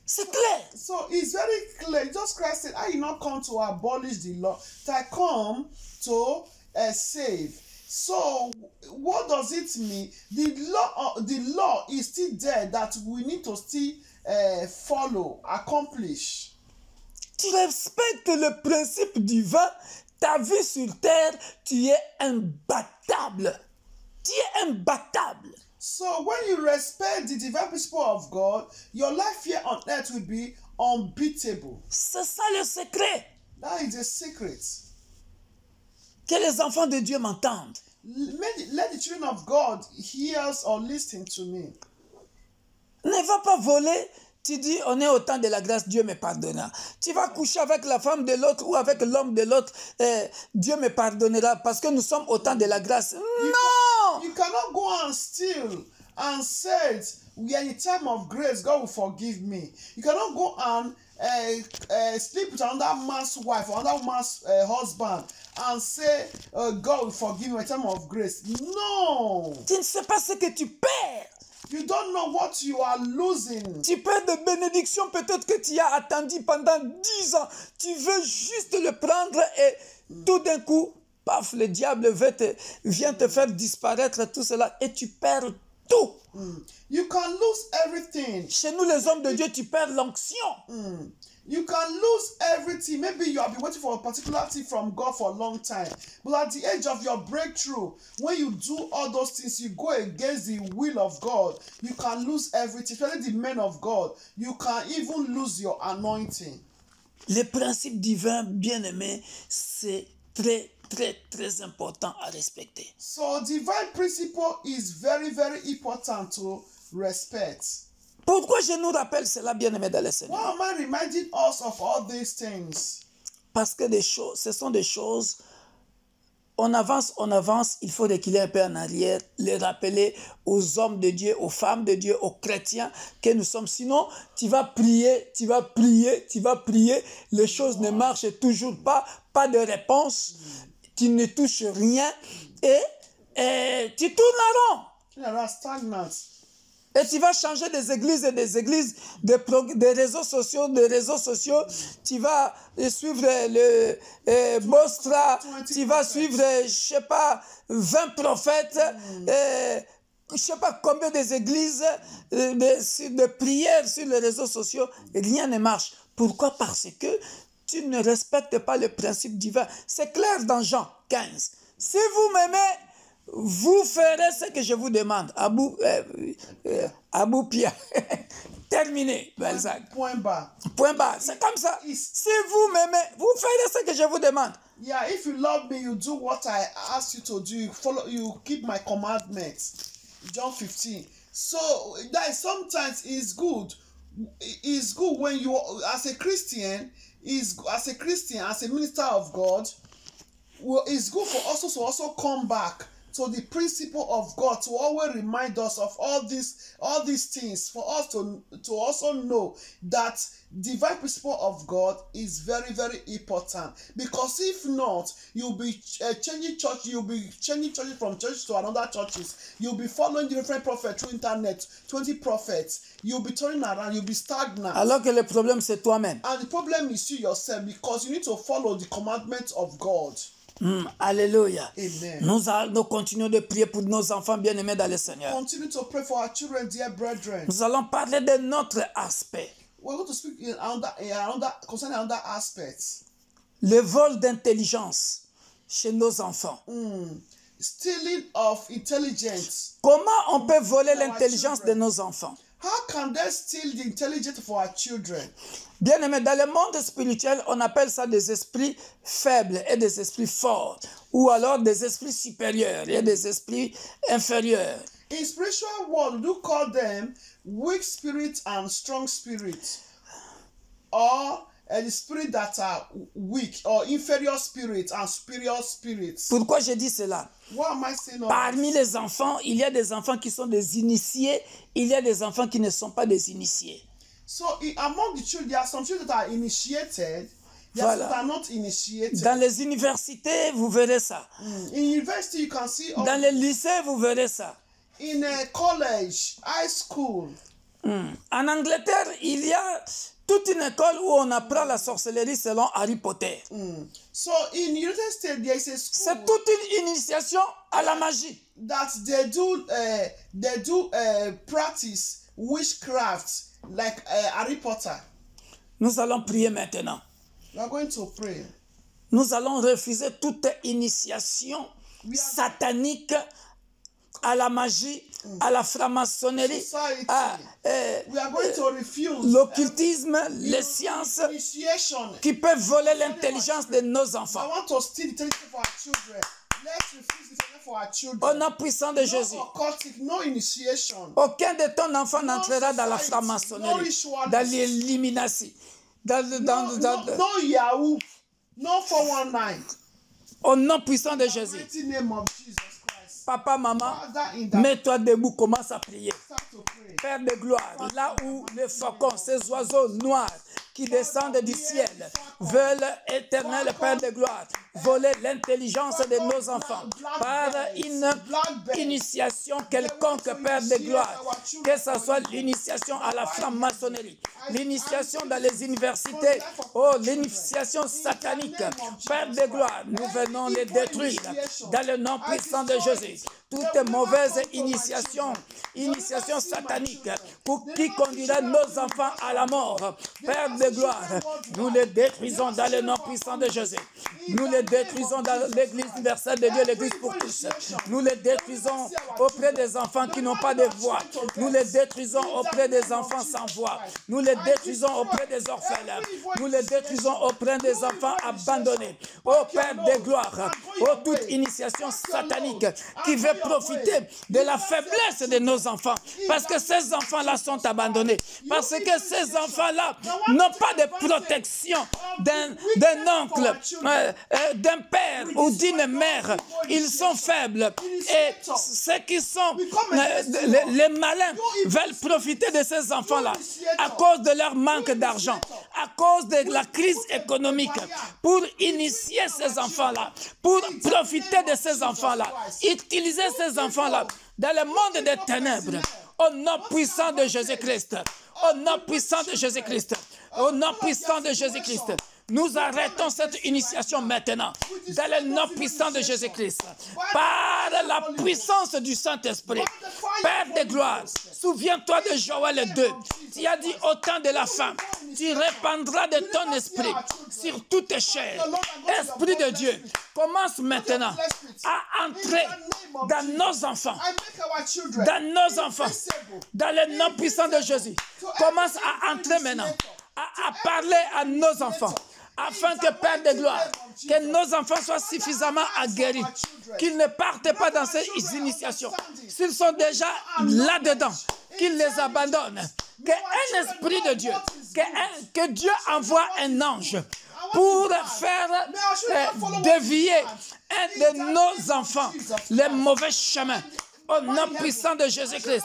A: C'est clair.
B: So it's very clear. Jesus Christ said, I did not come to abolish the law, but I come to save. So what does it mean? The law is still there that we need to still follow, accomplish.
A: Tu respectes le principe divin, ta vie sur terre, tu es imbattable. Tu es imbattable.
B: So when you respect the divine principle of God, your life here on earth will be unbeatable.
A: C'est ça le secret.
B: That is the secret.
A: Que les enfants de Dieu m'entendent.
B: Let the children of God hear or listen to me.
A: Ne va pas voler. Tu dis, on est au temps de la grâce, Dieu me pardonnera. Tu vas coucher avec la femme de l'autre ou avec l'homme de l'autre, Dieu me pardonnera parce que nous sommes au temps de la grâce. Non!
B: You cannot go and steal and say, we are in time of grace, God will forgive me. You cannot go and sleep with another man's wife or another man's husband and say, God will forgive me in time of grace. No!
A: Tu ne sais pas ce que tu perds.
B: You don't know what you are losing.
A: Tu perds de bénédictions peut-être que tu as attendu pendant 10 ans. Tu veux juste le prendre et tout d'un coup, paf, le diable vient te faire disparaître tout cela et tu perds tout.
B: You can lose everything.
A: Chez nous, les hommes de Dieu, tu perds l'onction.
B: You can lose everything. Maybe you have been waiting for a particular thing from God for a long time. But at the age of your breakthrough, when you do all those things, you go against the will of God, you can lose everything, especially the men of God. You can even lose your anointing.
A: Les principes divins, bien-aimés, c'est très, très, très important à respecter.
B: So divine principle is very, very important to respect.
A: Pourquoi je nous rappelle cela, bien-aimés dans le Seigneur?
B: Why am I reminding us of all these things?
A: Parce que ce sont des choses, on avance, il faut reculer un peu en arrière, les rappeler aux hommes de Dieu, aux femmes de Dieu, aux chrétiens que nous sommes. Sinon, tu vas prier, les choses ne marchent toujours pas de réponse, tu ne touches rien et tu tournes en rond.
B: Yeah, stagnant.
A: Et tu vas changer des églises, des réseaux sociaux, tu vas suivre le Bostra, tu vas suivre, je sais pas, 20 prophètes, je sais pas combien des églises, de prières sur les réseaux sociaux, et rien ne marche. Pourquoi? Parce que tu ne respectes pas le principe divin. C'est clair dans Jean 15. Si vous m'aimez, vous ferez ce que je vous demande. Abou Pierre. Terminé, Belzac.
B: Point barre.
A: Point barre. C'est comme ça. Si vous m'aimez, vous ferez ce que je vous demande.
B: Yeah, if you love me, you do what I ask you to do. You keep my commandments. John 15. So that sometimes is good. It's good when you, as a Christian, as a minister of God, well, it's good for us to also come back to the principle of God, to always remind us of all these things, for us to also know that divine principle of God is very, very important. Because if not, you'll be changing church, you'll be changing churches from church to another churches. You'll be following different prophets through internet, 20 prophets. You'll be turning around, you'll be stagnant.
A: Alors que le problème, c'est toi-même.
B: And the problem is you yourself, because you need to follow the commandments of God.
A: Alléluia.
B: Amen.
A: Nous continuons de prier pour nos enfants bien-aimés dans le Seigneur.
B: Continue to pray for our children, dear brethren.
A: Nous allons parler de notre aspect.
B: We're going to speak concerning another aspects.
A: Le vol d'intelligence chez nos enfants.
B: Stealing of intelligence.
A: Comment on peut voler l'intelligence de nos enfants?
B: How can they steal the intelligence for our children?
A: Bien-aimé, dans le monde spirituel, on appelle ça des esprits faibles et des esprits forts, ou alors des esprits supérieurs et des esprits inférieurs.
B: In spiritual world, we do call them weak spirits and strong spirits, or the spirits that are weak, or inferior spirits and superior spirits.
A: Pourquoi je dis cela?
B: What am I saying?
A: Parmi les enfants, il y a des enfants qui sont des initiés, il y a des enfants qui ne sont pas des initiés.
B: So among the children, there are some children that are initiated, there are some that are not initiated.
A: Dans les universités, vous verrez ça.
B: In university, you can see.
A: Dans les lycées, vous verrez ça.
B: In a college, high school.
A: En Angleterre, il y a toute une école où on apprend la sorcellerie selon Harry Potter.
B: So in United States, there is a school.
A: C'est toute une initiation à la magie.
B: That they do practice witchcraft like Harry Potter.
A: Nous allons prier maintenant.
B: We are going to pray.
A: Nous allons refuser toute initiation satanique à la magie, à la franc-maçonnerie, à
B: We are going to refuse
A: l'occultisme, les sciences
B: initiation.
A: qui peuvent voler l'intelligence de nos
B: I
A: enfants.
B: want to steal the intelligence for our children. Let's refuse it for our
A: Au
B: children.
A: nom puissant de Jésus.
B: No occultic, no initiation.
A: Aucun de ton enfant n'entrera dans la franc-maçonnerie, dans l'illuminati,
B: No Yahoo, no 419.
A: au nom puissant de Jésus.
B: Mighty name of Jesus Christ.
A: Papa, maman,
B: Father, in the
A: mets-toi debout, commence à prier.
B: start to pray.
A: Père de gloire, là où les faucons, ces oiseaux noirs qui descendent du ciel, veulent, éternel Père de gloire, voler l'intelligence de nos enfants par une initiation quelconque, Père de gloire, que ce soit l'initiation à la franc-maçonnerie, l'initiation dans les universités, oh, l'initiation satanique, Père de gloire, nous venons les détruire dans le nom puissant de Jésus. Toute mauvaise initiation satanique pour qui conduira nos enfants à la mort. Père de gloire, nous les détruisons dans le nom puissant de Jésus. Nous les détruisons dans l'église universelle de Dieu, l'église pour tous. Nous les détruisons auprès des enfants qui n'ont pas de voix. Nous les détruisons auprès des enfants sans voix. Nous les détruisons auprès des orphelins. Nous les détruisons auprès des enfants abandonnés. Ô Père de gloire, ô toute initiation satanique qui veut profiter de la faiblesse de nos enfants. Parce que ces enfants-là sont abandonnés. Parce que ces enfants-là n'ont pas de protection d'un oncle, d'un père ou d'une mère. Ils sont faibles. Et ceux qui sont les malins veulent profiter de ces enfants-là à cause de leur manque d'argent, à cause de la crise économique, pour initier ces enfants-là, pour profiter de ces enfants-là, utiliser ces enfants-là dans le monde des ténèbres, au nom puissant de Jésus-Christ, au nom puissant de Jésus-Christ, au nom puissant de Jésus-Christ. Nous arrêtons cette initiation maintenant, dans le nom puissant de Jésus-Christ, par la puissance du Saint-Esprit. Père de gloire, souviens-toi de Joël 2. Tu as dit au temps de la fin, tu répandras de ton esprit sur toute chair. Esprit de Dieu, commence maintenant à entrer dans nos enfants, dans le nom puissant de Jésus. Commence à entrer maintenant, à parler à nos enfants, afin que, Père de gloire, que nos enfants soient suffisamment aguerris, qu'ils ne partent pas dans ces initiations. S'ils sont déjà là-dedans, qu'ils les abandonnent. Qu'un esprit de Dieu, que Dieu envoie un ange pour faire dévier un de nos enfants les mauvais chemins. Au nom puissant de Jésus-Christ,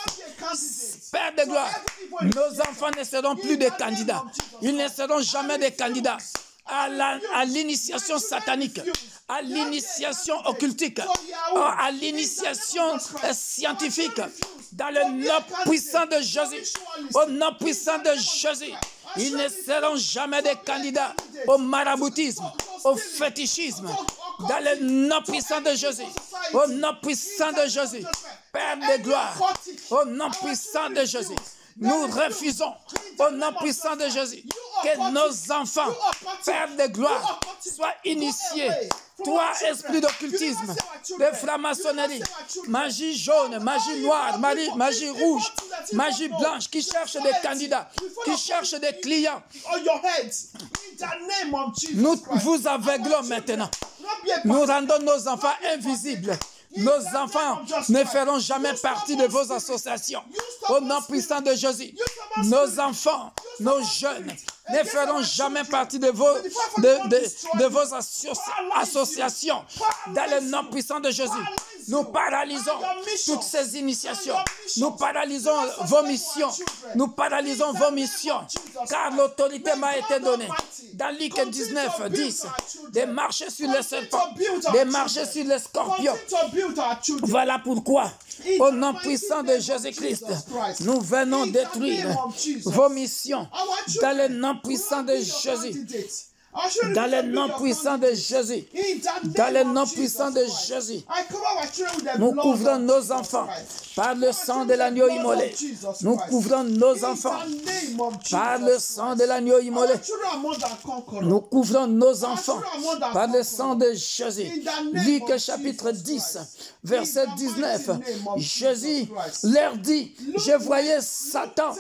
A: Père de gloire, nos enfants ne seront plus des candidats. Ils ne seront jamais des candidats à l'initiation satanique, à l'initiation occultique, à l'initiation scientifique. Dans le nom puissant de Jésus, au nom puissant de Jésus, ils ne seront jamais des candidats au maraboutisme, au fétichisme. Dans le nom puissant de Jésus, au nom puissant de Jésus, Père de gloire, au nom puissant de Jésus, nous refusons, au nom puissant de Jésus, que nos enfants, Père de gloire, soient initiés. Toi, esprit d'occultisme, de franc-maçonnerie, magie jaune, magie noire, magie rouge, magie blanche, qui cherche des candidats, qui cherche des clients. Nous vous aveuglons maintenant. Nous rendons nos enfants invisibles. Nos enfants ne feront jamais partie de vos associations. Au nom puissant de Jésus, nos enfants, nos jeunes ne feront jamais partie de vos associations. Dans le nom puissant de Jésus, nous paralysons toutes ces initiations. Nous paralysons vos missions. Nous paralysons vos missions. Car l'autorité m'a été donnée. Dans Luc 19, 10, de marcher sur les serpents, de marcher sur les scorpions. Voilà pourquoi, au nom puissant de Jésus-Christ, nous venons détruire vos missions. Dans le nom puissant de Jésus. Dans le nom puissant de Jésus. Dans le nom puissant de Jésus. Nous couvrons nos enfants par le sang de l'agneau immolé. Nous couvrons nos enfants par le sang de l'agneau immolé. Nous couvrons nos enfants par le sang de Jésus. Luc chapitre 10, verset 19. Jésus leur dit, je voyais Satan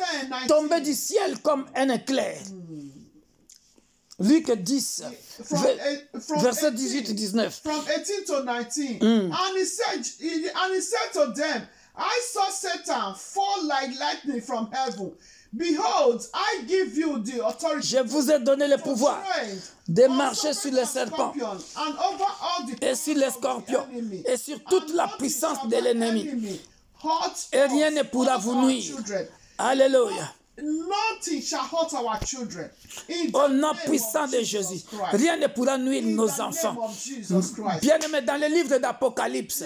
A: tomber du ciel comme un éclair. Luc 10, verset 18 et 19.
B: From 18 to 19. And he said to them, I saw Satan fall like lightning from heaven. Behold, I give you the authority.
A: Je vous ai donné le pouvoir de marcher sur les serpents et sur les scorpions et sur toute la puissance de l'ennemi. Et rien ne pourra vous nuire. Alléluia.
B: Nothing shall hurt our children.
A: Au nom puissant de Jésus, rien ne pourra nuire nos enfants. Bien aimé, dans le livre d'Apocalypse,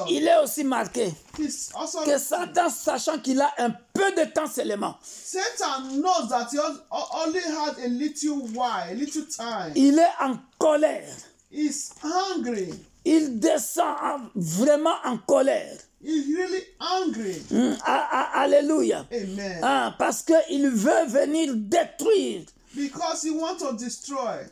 A: il est aussi marqué que Satan, sachant qu'il a un peu de temps seulement,
B: Satan knows that he only had a little while, a little time.
A: Il est en colère.
B: He's hungry.
A: Il descend vraiment en colère.
B: He's really angry.
A: Alléluia.
B: Amen.
A: Parce qu'il veut venir détruire.
B: Because he wants to destroy.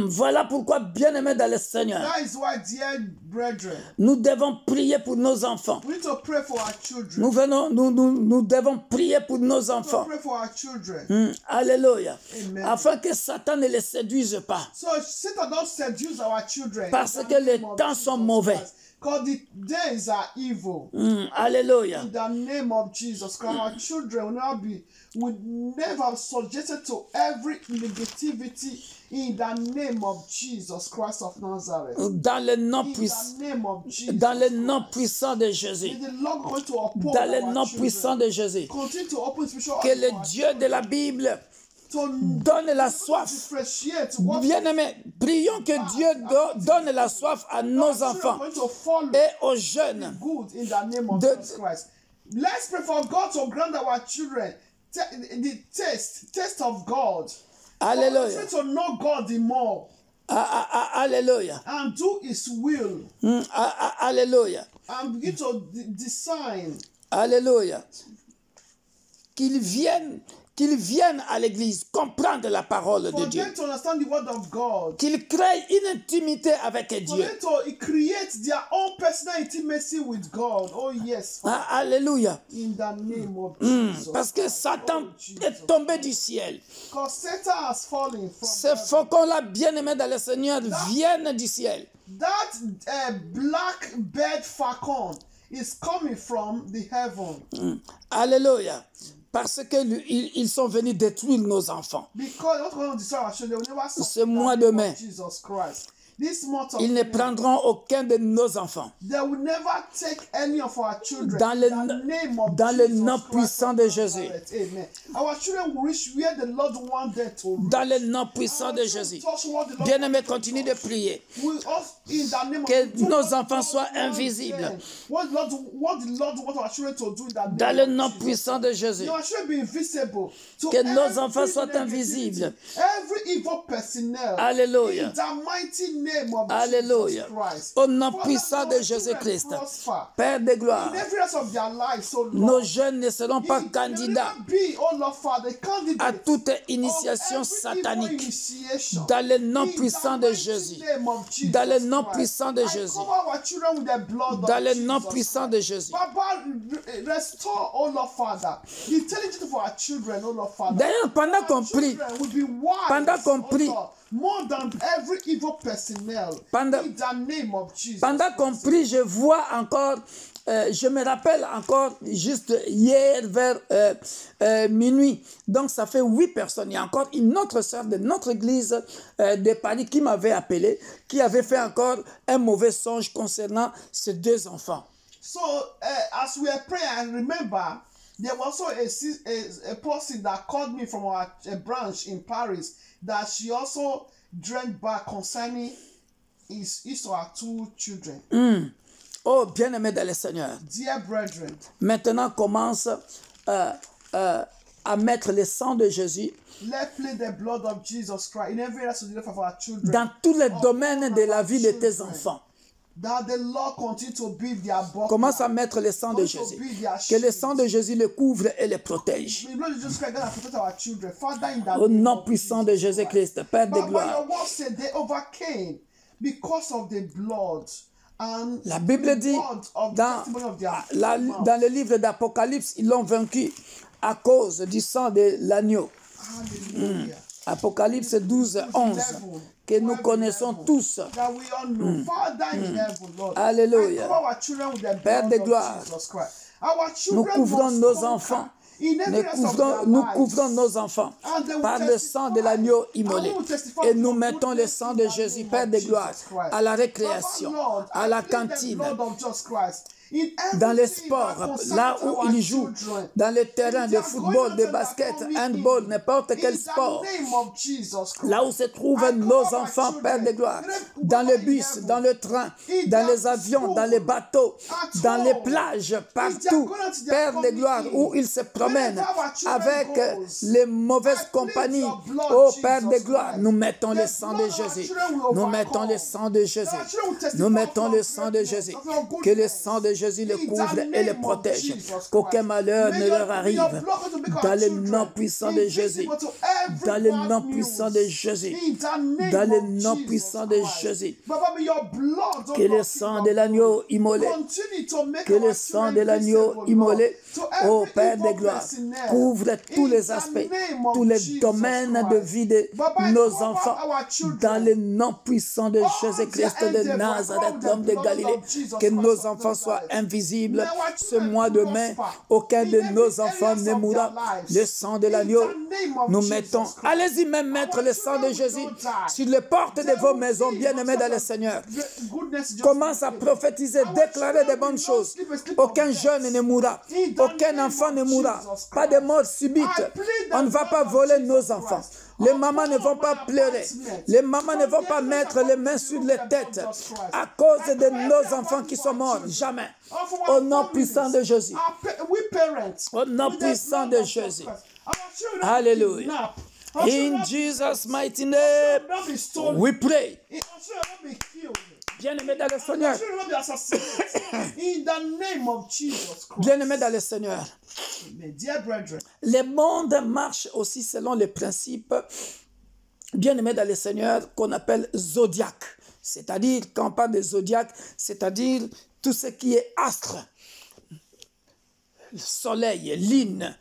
A: Voilà pourquoi, bien-aimés dans le Seigneur,
B: That is why, dear brethren,
A: nous devons prier pour nos enfants.
B: we need to pray for our children.
A: Nous devons prier pour nos enfants.
B: Pray for our children.
A: Alléluia.
B: Amen.
A: Afin que Satan ne les séduise pas.
B: So Satan don't seduce our children.
A: Parce que les temps sont mauvais.
B: Because the days are evil.
A: Alléluia.
B: In the name of Jesus Christ, our children will never be subjected to every negativity in the name of Jesus Christ of Nazareth.
A: Dans le nom
B: In
A: puissant,
B: the name of Jesus.
A: dans le nom puissant de Jésus.
B: May the Lord going to uphold
A: Dans le
B: our
A: nom
B: children.
A: puissant de Jésus.
B: Continue to open spiritual
A: Que
B: eyes
A: le
B: for our
A: Dieu de la Bible
B: to
A: donne la soif.
B: differentiate what
A: Bien-aimés, prions que Dieu donne la soif à nos enfants
B: going to follow
A: et aux jeunes.
B: good in the name of Jesus Christ. Let's pray for God to grant our children the taste of God.
A: Alléluia.
B: Try to know God the more
A: Alléluia.
B: and do His will
A: Alléluia.
B: and begin to design.
A: Alléluia. Qu'ils viennent à l'église comprendre la parole de
B: For
A: Dieu.
B: them to understand the word of God.
A: Qu'ils créent une intimité avec
B: For
A: Dieu.
B: them to create their own personal intimacy with God. Oh yes.
A: Alléluia.
B: In the name of Jesus.
A: Parce que Satan est tombé du ciel.
B: Because Satan has fallen from
A: Ces faucons-là, bien-aimés dans le Seigneur, viennent du ciel.
B: that black bird falcon is coming from the heaven.
A: Alléluia. parce qu'ils sont venus détruire nos enfants.
B: Because what going to destroy our children, we never
A: Ce
B: succeed in
A: mois
B: the
A: de
B: name
A: mai,
B: of Jesus Christ. This month of
A: ils ne
B: May,
A: prendront aucun de nos enfants.
B: they will never take any of our children.
A: Dans
B: In the name of
A: le
B: Jesus
A: nom
B: Christ
A: puissant
B: of
A: de Jésus.
B: Nazareth. Amen. Our children will reach where the Lord wants them to reach.
A: Dans le nom puissant de Jésus. Bien-aimés, continuez de prier. Que nos enfants soient invisibles. Dans le nom puissant de Jésus. Que nos enfants soient invisibles. Alléluia. Alléluia. Au nom puissant de Jésus-Christ. Père de gloire. Nos jeunes ne seront pas candidats à toute initiation satanique. Dans le nom puissant de Jésus. Dans le nom puissant de Jésus. Dans le nom puissant de Jésus. D'ailleurs, pendant qu'on prie, pendant qu'on prie, je vois encore, je me rappelle encore juste hier vers minuit. Donc ça fait 8 personnes. Il y a encore une autre sœur de notre église de Paris qui m'avait appelé, qui avait fait encore un mauvais songe concernant ces 2 enfants.
B: So as we are praying, I remember there was also a person that called me from our branch in Paris that she also dreamt back concerning his or her 2 children.
A: Oh, bien-aimés dans le Seigneur.
B: Dear brethren,
A: maintenant commence à mettre le sang de Jésus
B: let's play the blood of Jesus Christ in every area of our children.
A: Dans tous les domaines de la vie de tes enfants.
B: That the Lord continue to build their body.
A: Commence à mettre le sang de Jésus. Que le sang de Jésus les couvre et les protège. Au nom puissant de Jésus-Christ, Père de gloire. La Bible dit, dans le livre d'Apocalypse, ils l'ont vaincu à cause du sang de l'agneau. Apocalypse 12, 11, que nous connaissons tous. Alléluia. Père de gloire, nous couvrons nos enfants. Nous couvrons nos enfants par le sang de l'agneau immolé. Et nous mettons le sang de Jésus, Père de gloire, à la récréation, à la cantine, dans les sports, là où ils jouent, dans les terrains de football, de basket, handball, n'importe quel sport, là où se trouvent nos enfants, Père de gloire, dans le bus, dans le train, dans les avions, dans les bateaux, dans les plages, partout, Père de gloire, où ils se promènent avec les mauvaises compagnies. Oh Père de gloire, nous mettons le sang de Jésus. Nous mettons le sang de Jésus. Nous mettons le sang de Jésus. Que le sang de Jésus les couvre et les protège. Qu'aucun malheur ne leur arrive. Dans le nom puissant de Jésus. Dans le nom puissant de Jésus. Dans le nom puissant de Jésus. Que le sang de l'agneau immolé. Que le sang de l'agneau immolé. Oh Père de gloire. Couvre tous les aspects. Tous les domaines de vie de nos enfants. Dans le nom puissant de Jésus-Christ de Nazareth, l'homme de Galilée. Que nos enfants soient invisibles. Ce mois de mai, aucun de nos enfants ne mourra. Le sang de l'agneau, nous mettons. Allez-y même mettre le sang de Jésus sur les portes de vos maisons, bien-aimés dans le Seigneur. Commence à prophétiser, déclarer de bonnes choses. Aucun jeune ne mourra. Aucun enfant ne mourra. Pas de mort subite. On ne va pas voler nos enfants. Les mamans ne vont pas pleurer. Les mamans ne vont pas mettre les mains sur les têtes à cause de nos enfants qui sont morts. Jamais. Au nom puissant de Jésus. Au nom puissant de Jésus. Alléluia. In Jesus' mighty name, we pray. Bien-aimés dans le Seigneur. Bien-aimés dans le Seigneur. Le monde marche aussi selon les principes, bien-aimés dans le Seigneur, qu'on appelle zodiaque. C'est-à-dire, quand on parle de zodiaque, c'est-à-dire tout ce qui est astre, le soleil, lune,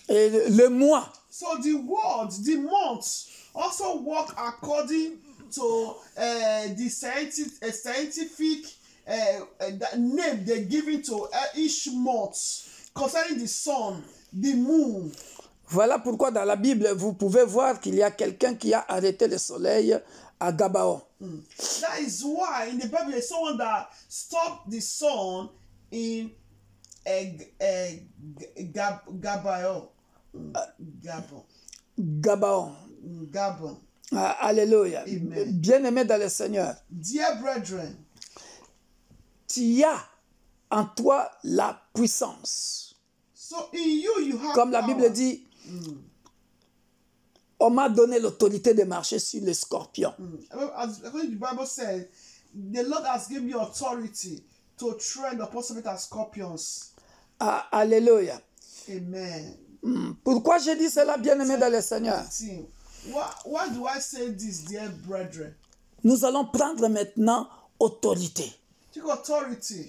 A: et le mois.
B: So the world, the months also work according to the scientific name they're giving to each month concerning the sun. the moon.
A: Voilà pourquoi dans la Bible, vous pouvez voir qu'il y a quelqu'un qui a arrêté le soleil à Gabaon.
B: That is why in the Bible there's someone that stopped the sun in Gabon.
A: Gabaon.
B: Gabon.
A: Ah, alléluia.
B: Amen.
A: Bien-aimé dans le Seigneur,
B: Dear brethren,
A: tu as en toi la puissance.
B: so in you have
A: Comme la
B: power.
A: Bible dit, on m'a donné l'autorité de marcher sur les scorpions.
B: As according to the Bible says, the Lord has given you authority to tread upon serpents and scorpions.
A: Ah, alléluia.
B: Amen.
A: Pourquoi j'ai dit cela, bien-aimé dans le Seigneur?
B: See, why do I say this, dear brethren?
A: Nous allons prendre maintenant autorité.
B: Take authority.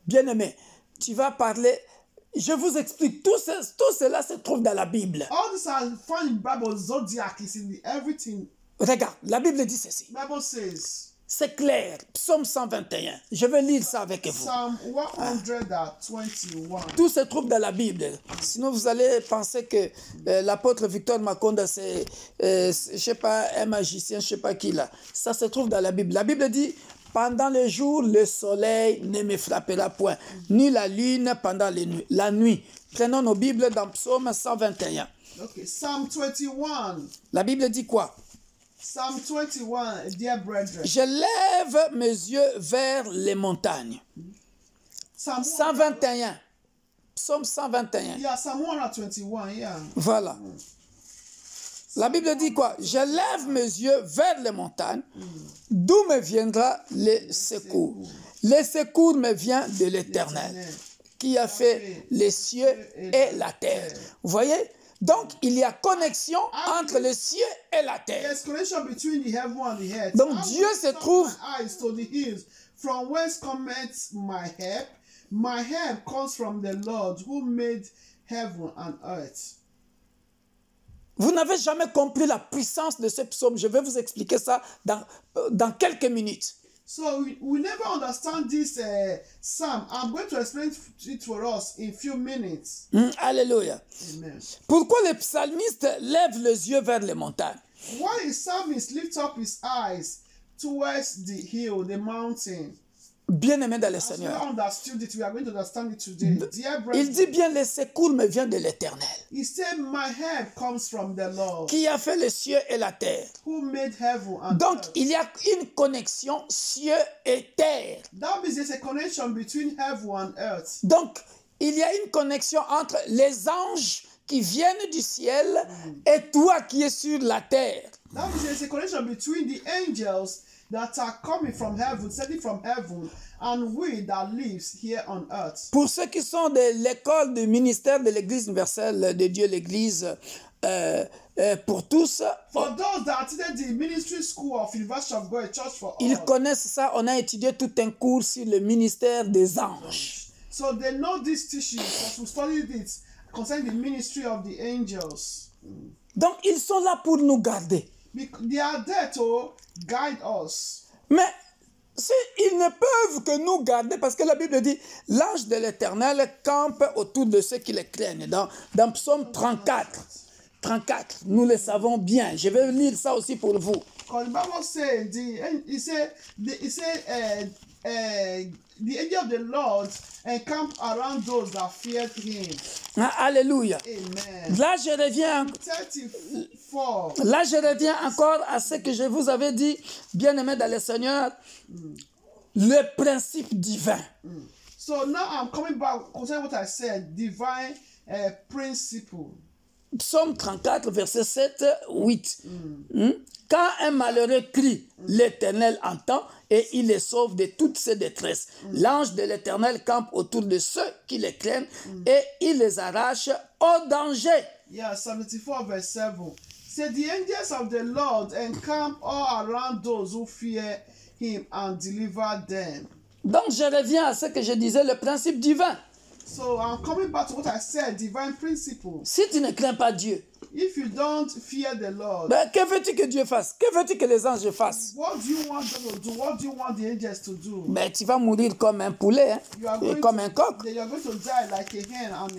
A: Bien-aimé, tu vas parler, je vous explique, tout cela se trouve dans la Bible.
B: All this I find in the Bible, zodiac is in everything.
A: Regarde, la Bible dit ceci.
B: The Bible says,
A: C'est clair, Psaume 121. Je vais lire ça avec vous.
B: Psalm 121.
A: Tout se trouve dans la Bible. Sinon, vous allez penser que l'apôtre Victor Makonda, c'est, je sais pas, un magicien, je sais pas qui là. Ça se trouve dans la Bible. La Bible dit, pendant le jour, le soleil ne me frappera point, ni la lune pendant la nuit. Prenons nos Bibles dans Psaume 121.
B: Okay, Psalm 21.
A: La Bible dit quoi?
B: Psalm 21, dear brethren.
A: Je lève mes yeux vers les montagnes.
B: Psalm
A: 121. Psaume 121.
B: Yeah, Psalm 121, yeah.
A: Voilà. La Bible dit quoi? Je lève mes yeux vers les montagnes, d'où me viendra le secours. Le secours me vient de l'Éternel, qui a fait les cieux et la terre. Vous voyez? Donc, il y a connexion entre les cieux et la terre.
B: There's connection between the heaven and the earth.
A: Donc,
B: I
A: Dieu
B: will
A: se
B: lift up
A: trouve...
B: my eyes to the hills, from whence cometh my help. My help comes from the Lord who made heaven and earth.
A: Vous n'avez jamais compris la puissance de ce psaume. Je vais vous expliquer ça dans quelques minutes.
B: So we never understand this psalm. I'm going to explain it for us in a few minutes.
A: Alléluia.
B: Amen.
A: Pourquoi le psalmiste lève les yeux vers les montagnes?
B: Why the psalmist lift up his eyes towards the hill, the mountain?
A: Bien-aimé dans le
B: As we
A: Seigneur.
B: understood it, we are going to understand it today. Dear
A: Il
B: brethren,
A: dit bien, le secours me vient de l'Éternel,
B: he said, my help comes from the Lord,
A: qui a fait les cieux et la terre.
B: who made heaven and
A: Donc,
B: earth.
A: il y a une connexion cieux et terre.
B: That means there's a connection between heaven and earth.
A: Donc, il y a une connexion entre les anges qui viennent du ciel et toi qui es sur la terre.
B: That means there's a connection between the angels that are coming from heaven, sending from heaven, and we that lives here on earth.
A: Pour ceux qui sont de l'école du ministère de l'Église universelle de Dieu, l'Église pour tous,
B: For those that attended the ministry school of University of God, Church for
A: ils
B: All,
A: connaissent ça. On a étudié tout un cours sur le ministère des anges.
B: so they know this teaching because we studied it concerning the ministry of the angels.
A: Donc, ils sont là pour nous garder.
B: They are there to guide us.
A: Mais ils ne peuvent que nous garder parce que la Bible dit l'ange de l'Éternel campe autour de ceux qui le craignent. Dans Psaume 34, nous le savons bien. Je vais lire ça aussi pour vous.
B: Because the Bible says, the angel of the Lord encamp around those that feared him.
A: Ah, alléluia.
B: Amen.
A: Là, je reviens
B: 34.
A: Là, je reviens encore à ce que je vous avais dit, bien-aimés dans le Seigneur, le principe divin.
B: So now I'm coming back concerning what I said, divine principle.
A: Psaume 34, verset 7, 8. Quand un malheureux crie, l'Éternel entend et il les sauve de toutes ses détresses. L'ange de l'Éternel campe autour de ceux qui les craignent et il les arrache au danger.
B: Yeah, Psalm 74 verse 7. Say the angels of the Lord encamp all around those who fear him and deliver them.
A: Donc je reviens à ce que je disais, le principe divin.
B: So I'm coming back to what I said, divine principle.
A: Si tu ne crains pas Dieu,
B: If you don't fear the Lord,
A: ben, que veux-tu que Dieu fasse? Que veux-tu que les anges fassent?
B: what do you want them to do? What do you want the angels to do?
A: Ben, tu vas mourir comme un poulet, hein,
B: You are
A: et
B: going
A: comme
B: to,
A: un coq.
B: you are going to die like a hen and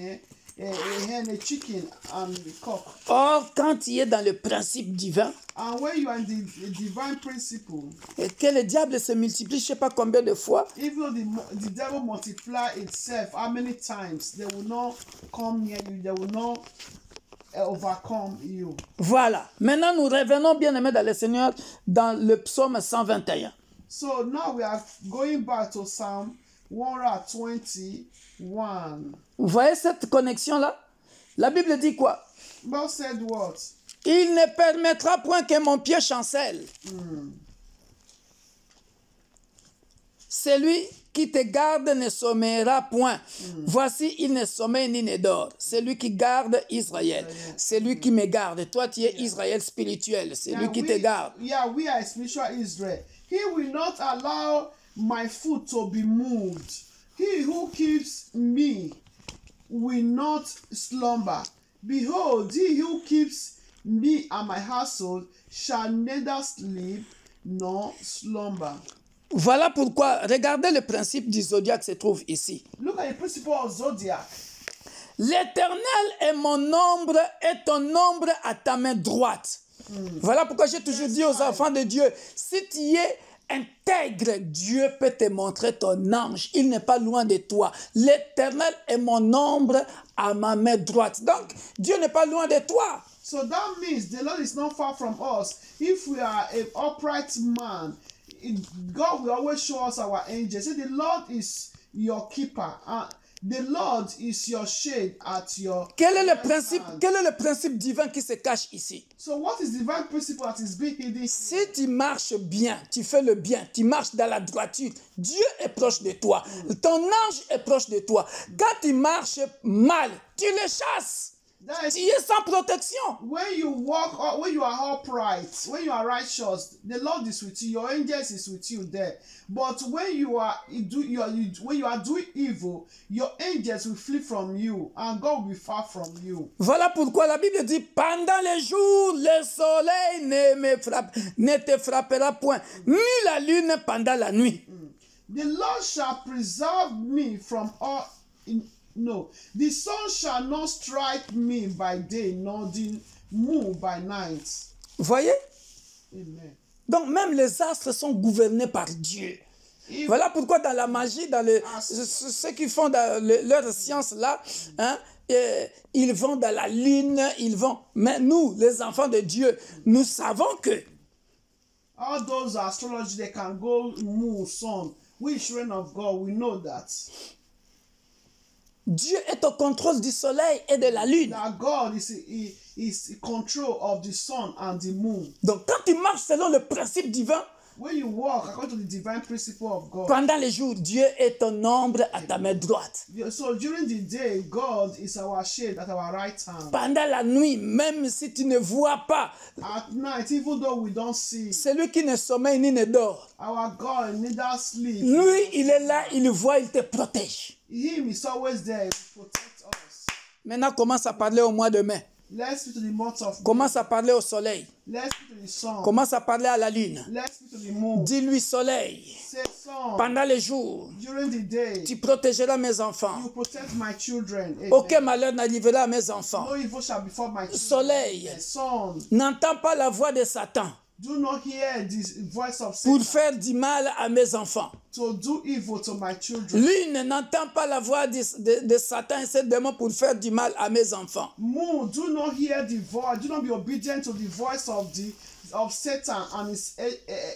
B: hen, a chicken, and a cock.
A: Or, quand tu es dans le principe divin,
B: And when you are in the divine principle,
A: et que le diable se multiplie, je ne sais pas combien de fois,
B: even though the devil multiply itself, how many times, they will not come near you, they will not overcome you.
A: voilà. Maintenant, nous revenons, bien aimés dans le Seigneur, dans le psaume 121.
B: So now we are going back to Psalm 121.
A: Vous voyez cette connexion-là? La Bible dit quoi?
B: God said what?
A: Il ne permettra point que mon pied chancelle. Celui qui te garde ne sommeillera point. Voici, il ne sommeille ni ne dort. Celui qui garde Israël. C'est lui qui me garde. Toi, tu es Israël spirituel. C'est lui qui te garde.
B: Yeah, we are spiritual Israel. He will not allow my foot to be moved. He who keeps me will not slumber. Behold, he who keeps me and my household shall neither sleep nor slumber.
A: Voilà pourquoi, regardez le principe du zodiaque se trouve ici.
B: Look at the principle of zodiac.
A: L'Éternel est mon ombre et ton ombre à ta main droite. Voilà pourquoi j'ai toujours dit aux enfants de Dieu, si tu es intègre, Dieu peut te montrer ton ange. Il n'est pas loin de toi. L'Éternel est mon ombre à ma main droite. Donc, Dieu n'est pas loin de toi.
B: So that means the Lord is not far from us. If we are an upright man, God will always show us our angels. Say the Lord is your keeper. The Lord is your shade at your
A: Quel est
B: right
A: le principe divin qui se cache ici?
B: So what is the divine principle that is being hidden?
A: Si tu marches bien, tu fais le bien, tu marches dans la droiture, Dieu est proche de toi. Ton ange est proche de toi. Quand tu marches mal, tu le chasses. Tu es sans protection.
B: When you walk, when you are upright, when you are righteous, the Lord is with you. Your angels is with you there. But when you are doing evil, your angels will flee from you, and God will be far from you.
A: Voilà pourquoi la Bible dit pendant les jours, le soleil ne te frappera point, ni la lune pendant la nuit.
B: The Lord shall preserve me from all. No, the sun shall not strike me by day, nor the moon by night.
A: Voyez?
B: Amen.
A: Donc même les astres sont gouvernés par Dieu. Voilà pourquoi dans la magie, dans ceux qui font leur science là, hein, ils vont dans la lune, mais nous, les enfants de Dieu, nous savons que
B: all those astrology, they can go moon, sun. We children of God, we know that.
A: Dieu est au contrôle du soleil et de la lune.
B: That God is in control of the sun and the moon.
A: Donc quand tu marches selon le principe divin,
B: when you walk according to the divine principle of God,
A: pendant les jours, Dieu est ton ombre à ta main droite.
B: So during the day, God is our shade at our right hand.
A: Pendant la nuit, même si tu ne vois pas,
B: at night, even though we don't see,
A: celui qui ne sommeille ni ne dort,
B: our God neither sleep.
A: Lui, il est là, il voit, il te protège.
B: Him is always there to protect us.
A: Maintenant, commence à parler au mois de mai.
B: Let's speak to the month of May.
A: Commence à parler au soleil.
B: Let's speak to the sun.
A: Commence à parler à la lune.
B: Let's speak to the moon.
A: Dis-lui soleil.
B: Say sun.
A: Pendant les jours,
B: During the day,
A: tu protégeras mes enfants.
B: you protect my children. Amen.
A: Aucun malheur n'arrivera à mes enfants.
B: No evil shall befall my children.
A: Soleil,
B: The sun.
A: n'entends pas la voix de Satan
B: Do not hear the voice of
A: pour
B: Satan
A: faire du mal à mes enfants.
B: to do evil to my children.
A: Lune, n'entends pas la voix de Satan et ses démons pour faire du mal à mes enfants.
B: Moon, do not hear the voice. Do not be obedient to the voice of Satan and his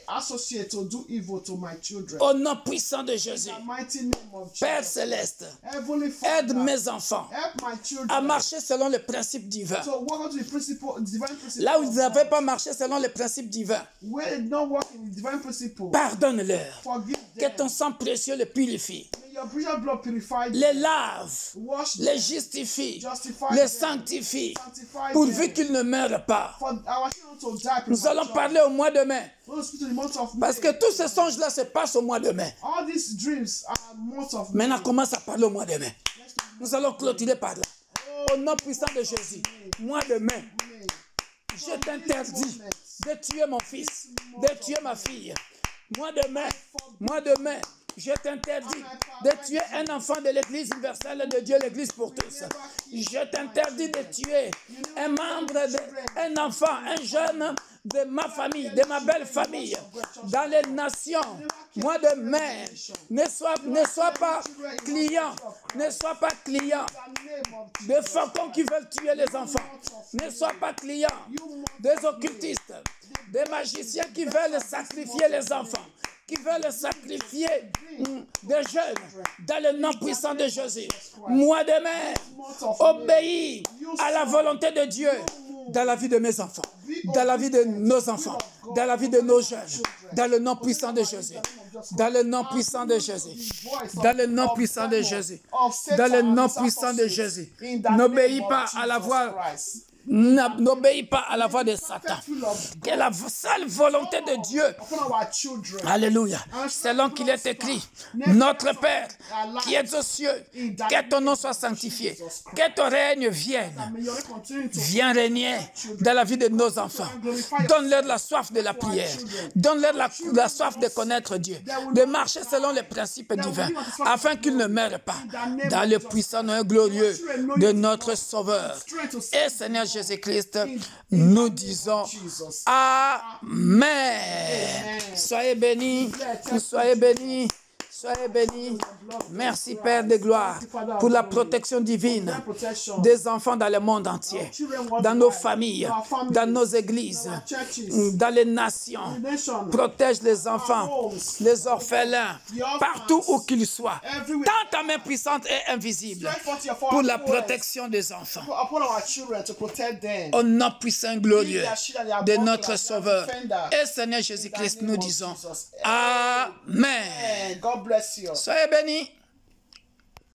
B: associate to do evil to my children.
A: Au nom puissant de
B: In
A: Jésus,
B: the mighty name of
A: Père
B: Jesus.
A: céleste,
B: Heavenly
A: aide
B: Father,
A: mes enfants
B: help my children
A: à marcher selon le principe divin.
B: to walk into the principle, divine principle.
A: Là où ils
B: of
A: n'avaient
B: God.
A: pas marché selon le principe divin,
B: Where they don't walk in the divine principle,
A: pardonne-leur.
B: forgive
A: Que
B: them.
A: ton sang précieux les purifie,
B: May your precious blood purify
A: les
B: them.
A: lave,
B: Wash
A: les
B: them.
A: justifie,
B: Justify
A: les
B: them.
A: sanctifie,
B: Sanctify
A: pourvu
B: them.
A: qu'ils ne meurent pas.
B: For our children to die
A: Nous allons
B: prematurely.
A: parler au mois de mai,
B: We'll speak to the month of
A: parce que
B: May.
A: tous ces songes-là se passent au mois de mai.
B: All these dreams are months of May.
A: Maintenant, commence à parler au mois de mai.
B: Let's do
A: Nous allons clôturer par là. Au nom puissant de Jésus, mois de mai,
B: May.
A: je t'interdis de tuer mon fils, de tuer ma fille. Mois de mai, mois de mai, Je t'interdis de tuer un enfant de l'Église universelle de Dieu, l'Église pour tous. Je t'interdis de tuer un membre, un enfant, un jeune de ma famille, de ma belle famille, dans les nations. Moi de mère, ne sois pas client, ne sois pas client des faucons qui veulent tuer les enfants. Ne sois pas client des occultistes, des magiciens qui veulent sacrifier les enfants, qui veulent sacrifier des jeunes dans le nom puissant de Jésus. Moi de mère, obéis à la volonté de Dieu dans la vie de mes enfants, dans la vie de nos enfants, dans la vie de nos jeunes, dans le nom puissant de Jésus, dans le nom puissant de Jésus, dans le nom puissant de Jésus, dans le nom puissant de Jésus. N'obéis pas à la voix. N'obéis pas à la voix de Satan. Que la seule volonté de Dieu. Alléluia. Selon qu'il est écrit, notre Père qui es aux cieux, que ton nom soit sanctifié, que ton règne vienne. Viens régner dans la vie de nos enfants. Donne-leur la soif de la prière. Donne-leur la soif de connaître Dieu, de marcher selon les principes divins, afin qu'ils ne meurent pas. Dans le puissant nom glorieux de notre Sauveur et Seigneur Jésus-Christ, nous disons Amen. Soyez bénis, soyez bénis, soyez bénis. Merci Père de gloire pour la protection divine des enfants dans le monde entier, dans nos familles, dans nos églises, dans les nations. Protège les enfants, les orphelins, partout où qu'ils soient. Dans ta main puissante et invisible pour la protection des enfants. Au nom puissant et glorieux de notre Sauveur et Seigneur Jésus-Christ, nous disons Amen. Soyez bénis.